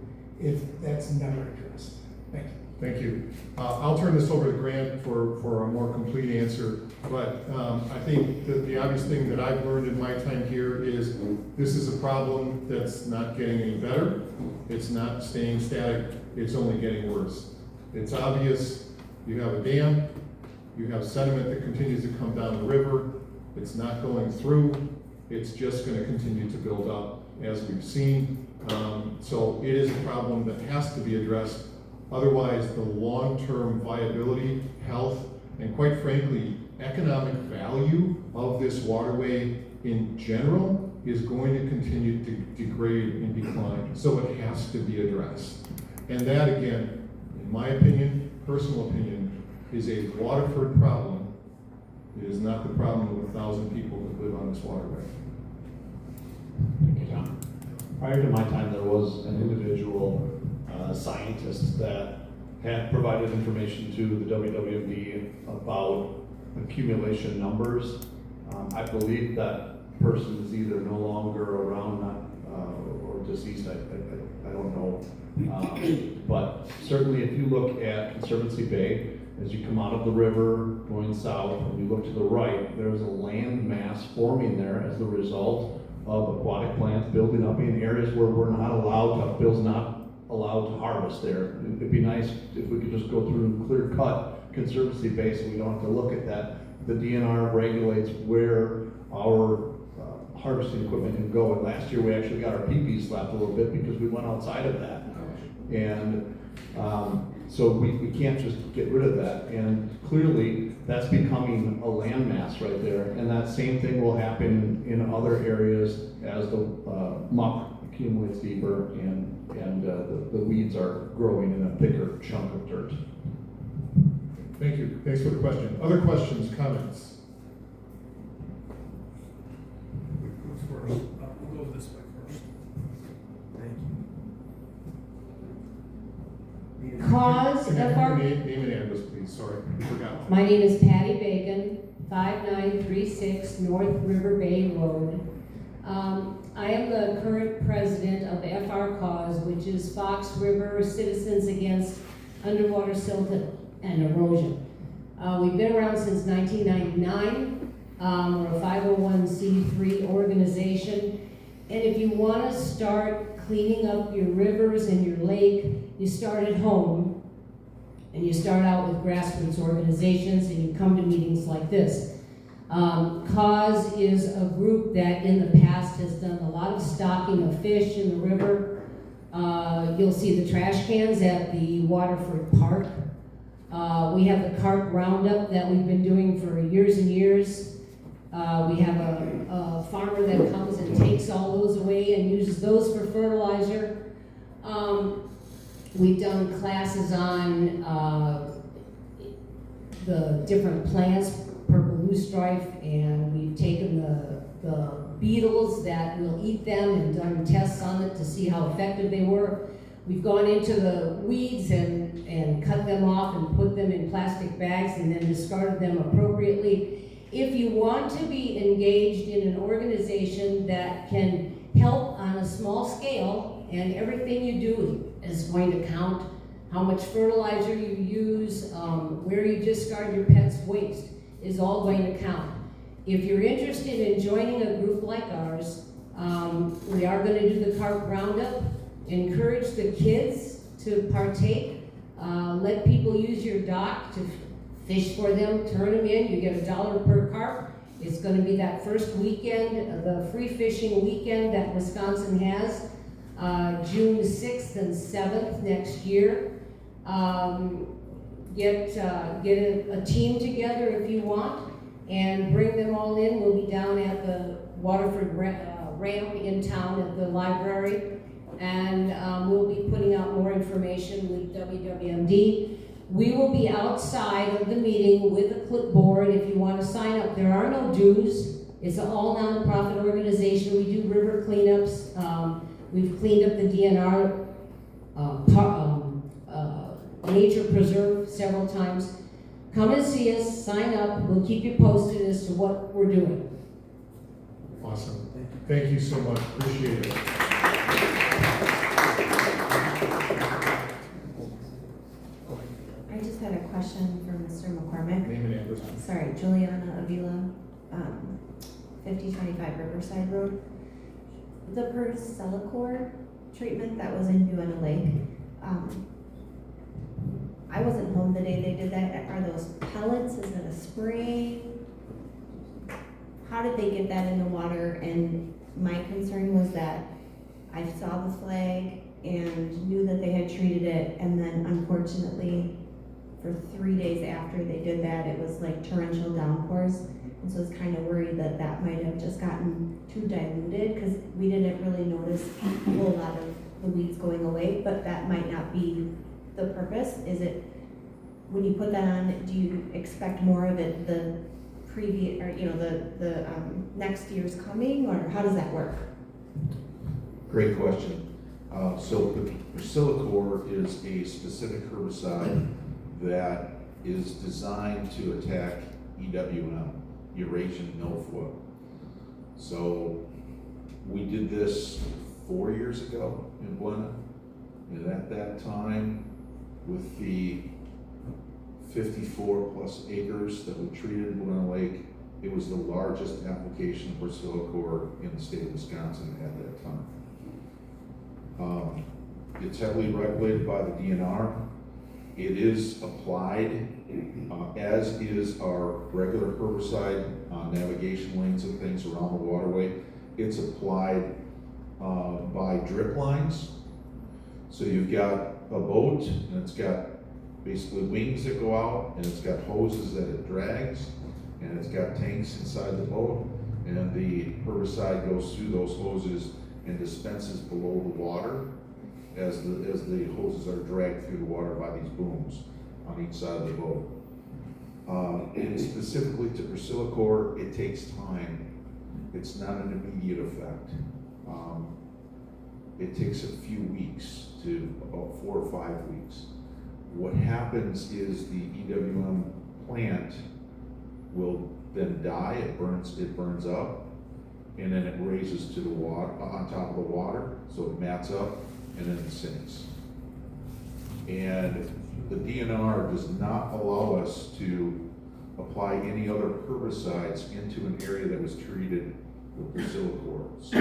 if that's never addressed. Thank you. Thank you. I'll turn this over to Grant for a more complete answer, but I think that the obvious thing that I've learned in my time here is this is a problem that's not getting any better. It's not staying static. It's only getting worse. It's obvious. You have a dam. You have sediment that continues to come down the river. It's not going through. It's just going to continue to build up, as we've seen. So it is a problem that has to be addressed. Otherwise, the long-term viability, health, and quite frankly, economic value of this waterway in general is going to continue to degrade and decline. So it has to be addressed. And that, again, in my opinion, personal opinion, is a Waterford problem. It is not the problem of 1,000 people that live on this waterway. Thank you, Tom. Prior to my time, there was an individual scientist that had provided information to the WWMD about accumulation numbers. I believe that person is either no longer around or deceased. I don't know. But certainly, if you look at Conservancy Bay, as you come out of the river going south and you look to the right, there's a land mass forming there as the result of aquatic plants building up in areas where we're not allowed to, Bill's not allowed to harvest there. It'd be nice if we could just go through and clear cut Conservancy Bay so we don't have to look at that. The DNR regulates where our harvesting equipment can go, and last year we actually got our pee-pee slapped a little bit because we went outside of that. And so we can't just get rid of that, and clearly that's becoming a landmass right there, and that same thing will happen in other areas as the muck accumulates deeper and the weeds are growing in a thicker chunk of dirt. Thank you. Thanks for the question. Other questions, comments? We'll go this way first. Thank you. Cause Can you of have our, your name and address, please? Sorry, we forgot. my name is Patty Bacon, 5936 North River Bay Road. I am the current president of FR Cause, which is Fox River Citizens Against Underwater Silt and Erosion. We've been around since 1999. We're a 501c3 organization. And if you want to start cleaning up your rivers and your lake, you start at home. And you start out with grassroots organizations and you come to meetings like this. Cause is a group that in the past has done a lot of stocking of fish in the river. You'll see the trash cans at the Waterford Park. We have the carp roundup that we've been doing for years and years. We have a farmer that comes and takes all those away and uses those for fertilizer. We've done classes on the different plants, purple loosestrife, and we've taken the beetles that will eat them and done tests on it to see how effective they were. We've gone into the weeds and cut them off and put them in plastic bags and then discarded them appropriately. If you want to be engaged in an organization that can help on a small scale, and everything you do is going to count, how much fertilizer you use, where you discard your pet's waste is all going to count. If you're interested in joining a group like ours, we are going to do the carp roundup. Encourage the kids to partake. Let people use your dock to fish for them, turn them in. You get $1 per carp. It's going to be that first weekend, the free fishing weekend that Wisconsin has, June 6th and 7th next year. Get a team together if you want and bring them all in. We'll be down at the Waterford ramp in town at the library, and we'll be putting out more information with WWMD. We will be outside of the meeting with a clipboard if you want to sign up. There are no dues. It's an all nonprofit organization. We do river cleanups. We've cleaned up the DNR nature preserve several times. Come and see us, sign up. We'll keep you posted as to what we're doing. Awesome. Thank you so much. Appreciate it. I just had a question for Mr. McCormick. Name and address. Sorry, Juliana Avila, 5025 Riverside Road. The Persilicor treatment that was in Buena Lake, I wasn't home the day they did that. Are those pellets? Is it a spray? How did they get that in the water? And my concern was that I saw the flag and knew that they had treated it, and then unfortunately, for 3 days after they did that, it was like torrential downpours. And so I was kind of worried that that might have just gotten too diluted, because we didn't really notice a whole lot of the weeds going away, but that might not be the purpose. Is it, when you put that on, do you expect more of it the previous, or the next year's coming, or how does that work? Great question. So the Persilicor is a specific herbicide that is designed to attack EWM, Eurasian milfoil. So we did this 4 years ago in Buena, and at that time, with the 54 plus acres that we treated in Buena Lake, it was the largest application of Persilicor in the state of Wisconsin at that time. It's heavily regulated by the DNR. It is applied, as is our regular herbicide navigation lanes and things around the waterway. It's applied by drip lines. So you've got a boat, and it's got basically wings that go out, and it's got hoses that it drags, and it's got tanks inside the boat, and the herbicide goes through those hoses and dispenses below the water as the hoses are dragged through the water by these booms on each side of the boat. And specifically to Persilicor, it takes time. It's not an immediate effect. It takes a few weeks to about 4 or 5 weeks. What happens is the EWM plant will then die, it burns up, and then it raises to the water, on top of the water, so it mats up, and then it sinks. And the DNR does not allow us to apply any other herbicides into an area that was treated with Persilicor. So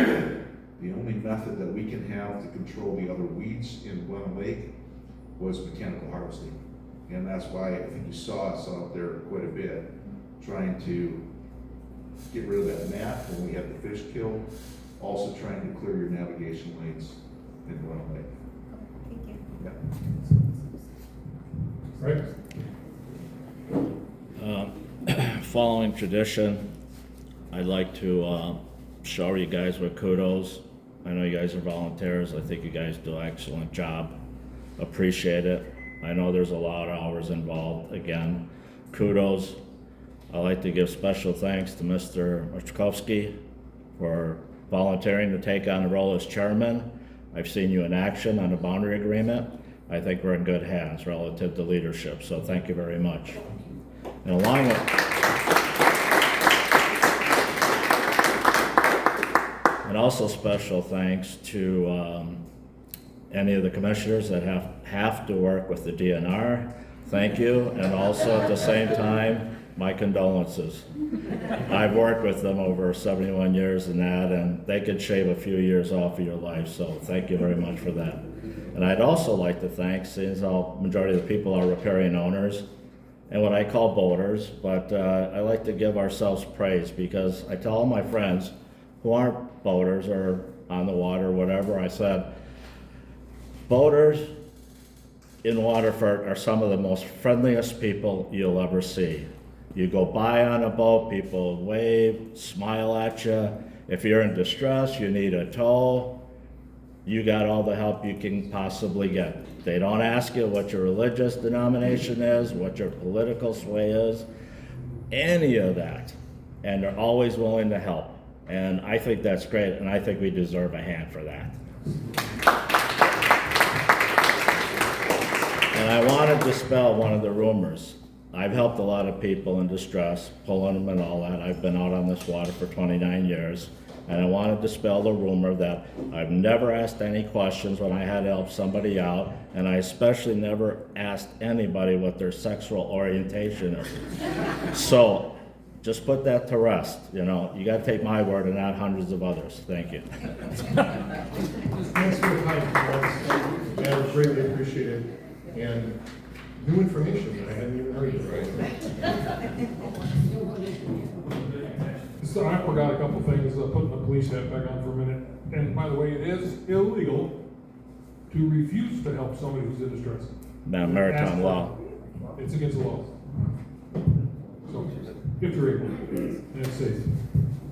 the only method that we can have to control the other weeds in Buena Lake was mechanical harvesting. And that's why I think you saw us out there quite a bit, trying to get rid of that mat when we had the fish killed, also trying to clear your navigation lanes in Buena Lake. Right? Following tradition, I'd like to shower you guys with kudos. I know you guys are volunteers. I think you guys do an excellent job. Appreciate it. I know there's a lot of hours involved. Again, kudos. I'd like to give special thanks to Mr. Oczkowski for volunteering to take on the role as chairman. I've seen you in action on the boundary agreement. I think we're in good hands relative to leadership, so thank you very much. And along with, and also special thanks to any of the commissioners that have to work with the DNR. Thank you, and also at the same time, my condolences. I've worked with them over 71 years in that, and they could shave a few years off of your life, so thank you very much for that. And I'd also like to thank, since the majority of the people are riparian owners, and what I call boaters, but I like to give ourselves praise, because I tell all my friends who aren't boaters or on the water or whatever, I said, boaters in Waterford are some of the most friendliest people you'll ever see. You go by on a boat, people wave, smile at you. If you're in distress, you need a tow, you got all the help you can possibly get. They don't ask you what your religious denomination is, what your political sway is, any of that. And they're always willing to help. And I think that's great, and I think we deserve a hand for that. And I want to dispel one of the rumors. I've helped a lot of people in distress, pulling them and all that. I've been out on this water for 29 years. And I want to dispel the rumor that I've never asked any questions when I had to help somebody out, and I especially never asked anybody what their sexual orientation is. So just put that to rest, you know. You got to take my word and not hundreds of others. Thank you. Thanks for your time, Alex. I greatly appreciate it. And new information that I hadn't even heard of. So I forgot a couple things, putting the police hat back on for a minute. And by the way, it is illegal to refuse to help somebody who's in distress. Maritime law. It's against the law. So, if you're able, and it's safe.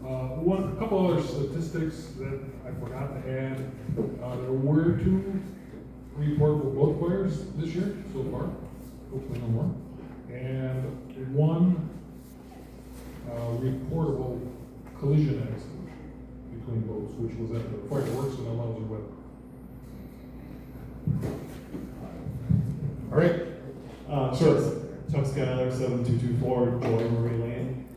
A couple other statistics that I forgot to add. There were 2 reportable boat fires this year so far. Hopefully no more. And 1 reportable collision accident between boats, which was at the fireworks in a lousy weather. All right. Chuck Skyler, 7224 Joy Marie Lane.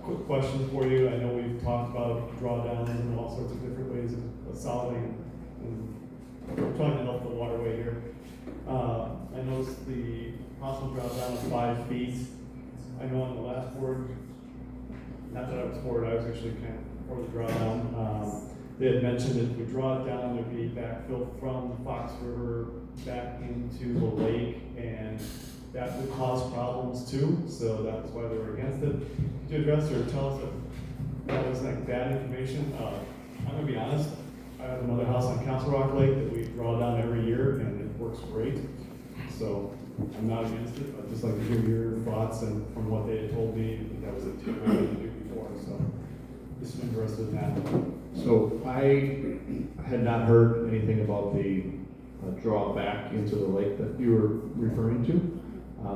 Quick question for you. I know we've talked about drawdowns and all sorts of different ways of solving and trying to help the waterway here. I noticed the possible drawdown of 5 feet. I know on the last board, not that I was for it, I was actually kind of for the drawdown. They had mentioned that if we draw it down, there'd be backfill from the Fox River back into the lake, and that would cause problems too, so that's why they were against it. Could you address or tell us if that was like bad information? I'm gonna be honest, I have another house on Council Rock Lake that we draw down every year, and it works great. So I'm not against it, but I'd just like to hear your thoughts, and from what they had told me, that was a tip I had to do before, so just interested in that. So I had not heard anything about the draw back into the lake that you were referring to.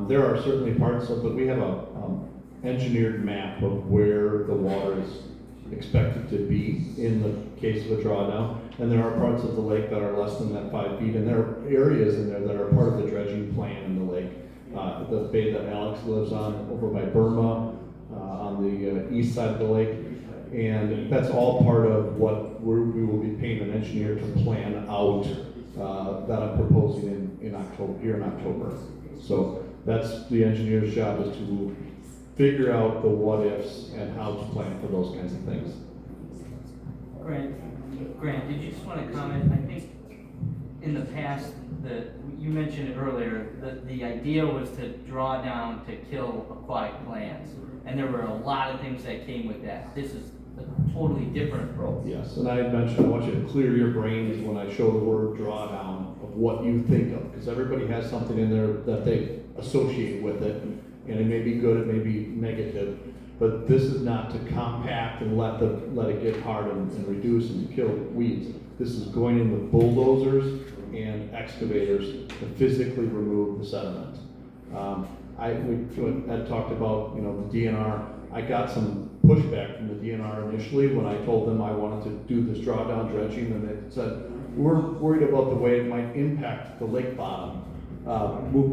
There are certainly parts of it, we have a engineered map of where the water is expected to be in the case of a drawdown. And there are parts of the lake that are less than that 5 feet, and there are areas in there that are part of the dredging plan in the lake. The bay that Alex lives on over by Burma, on the east side of the lake. And that's all part of what we will be paying an engineer to plan out that I'm proposing in October, here in October. So that's the engineer's job, is to figure out the what ifs and how to plan for those kinds of things. Grant, did you just want to comment? I think in the past, you mentioned it earlier, that the idea was to draw down to kill aquatic plants. And there were a lot of things that came with that. This is a totally different approach. Yes, and I had mentioned, I want you to clear your brains when I show the word drawdown of what you think of, because everybody has something in there that they associate with it, and it may be good, it may be negative, but this is not to compact and let it get hard and reduce and to kill weeds. This is going in with bulldozers and excavators to physically remove the sediment. We had talked about, the DNR. I got some pushback from the DNR initially when I told them I wanted to do this drawdown dredging, and they said, we're worried about the way it might impact the lake bottom,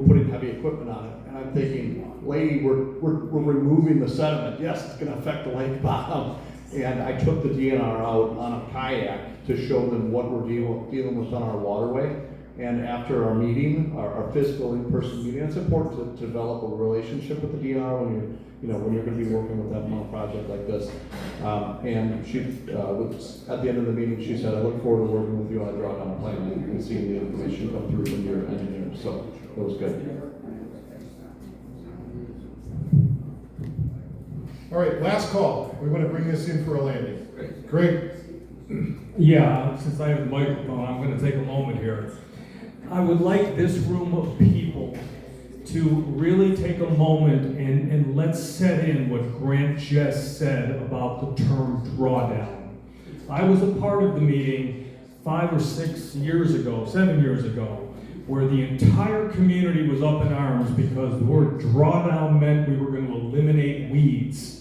putting heavy equipment on it. And I'm thinking, lady, we're removing the sediment. Yes, it's gonna affect the lake bottom. And I took the DNR out on a kayak to show them what we're dealing with on our waterway. And after our meeting, our physical in-person meeting, it's important to develop a relationship with the DNR when you're going to be working with them on a project like this. And she, at the end of the meeting, she said, "I look forward to working with you on a drawdown plan and seeing the information come through from your engineers." So it was good. All right, last call. We want to bring this in for a landing. Great. Yeah, since I have the microphone, I'm going to take a moment here. I would like this room of people to really take a moment and let's set in what Grant just said about the term drawdown. I was a part of the meeting 5 or 6 years ago, 7 years ago, where the entire community was up in arms because the word drawdown meant we were going to eliminate weeds.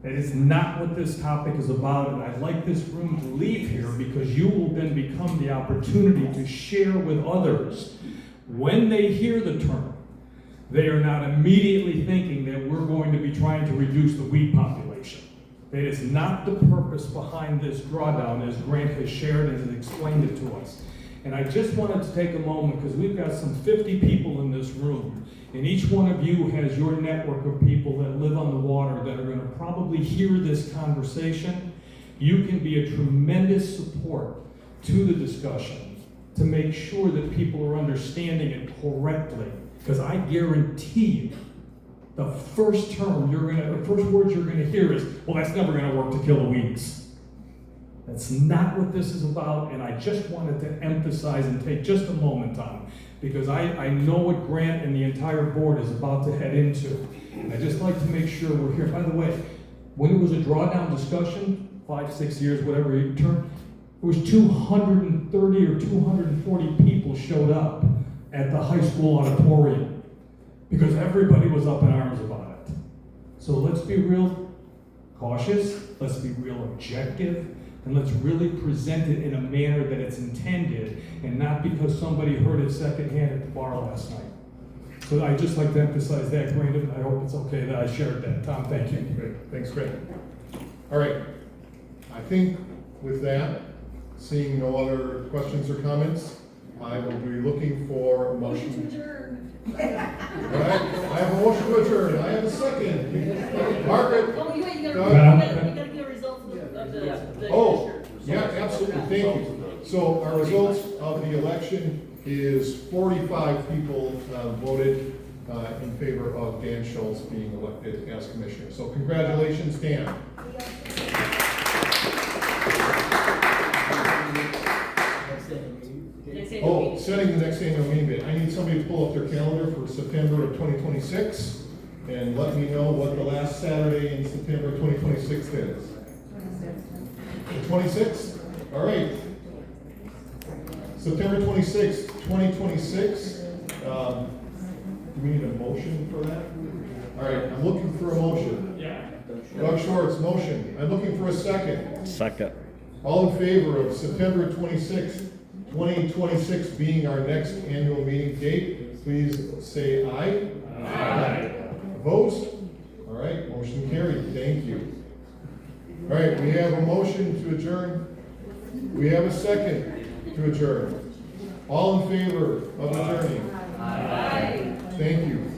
That is not what this topic is about, and I'd like this room to leave here because you will then become the opportunity to share with others. When they hear the term, they are not immediately thinking that we're going to be trying to reduce the weed population. That is not the purpose behind this drawdown, as Grant has shared and has explained it to us. And I just wanted to take a moment, because we've got some 50 people in this room, and each one of you has your network of people that live on the water that are going to probably hear this conversation. You can be a tremendous support to the discussion to make sure that people are understanding it correctly. Because I guarantee you, the first words you're gonna hear is, well, that's never gonna work to kill the weeds. That's not what this is about, and I just wanted to emphasize and take just a moment on it, because I know what Grant and the entire board is about to head into. And I just like to make sure we're here. By the way, when it was a drawdown discussion, 5, 6 years, whatever you term, it was 230 or 240 people showed up at the high school auditorium because everybody was up in arms about it. So let's be real cautious, let's be real objective, and let's really present it in a manner that it's intended, and not because somebody heard it secondhand at the bar last night. So I'd just like to emphasize that, Brandon, and I hope it's okay that I shared that. Tom, thank you. Great, thanks, Greg. All right, I think with that, seeing no other questions or comments, I will be looking for a motion. Motion to adjourn. All right, I have a motion to adjourn. I have a second. Margaret? Oh, you Doug? gotta give results of the Oh, yeah, absolutely, thank you. So our results of the election is 45 people voted in favor of Dan Schultz being elected as commissioner. So congratulations, Dan. Oh, setting the next annual meeting date. I need somebody to pull up their calendar for September of 2026 and let me know what the last Saturday in September 2026 is. The 26th? All right. September 26th, 2026. Do we need a motion for that? All right, I'm looking for a motion. Yeah. Doug Schwartz, motion. I'm looking for a second. Second. All in favor of September 26th, 2026 being our next annual meeting date, please say aye. Aye. Opposed? All right, motion carried. Thank you. All right, we have a motion to adjourn. We have a second to adjourn. All in favor of adjourning? Aye. Thank you.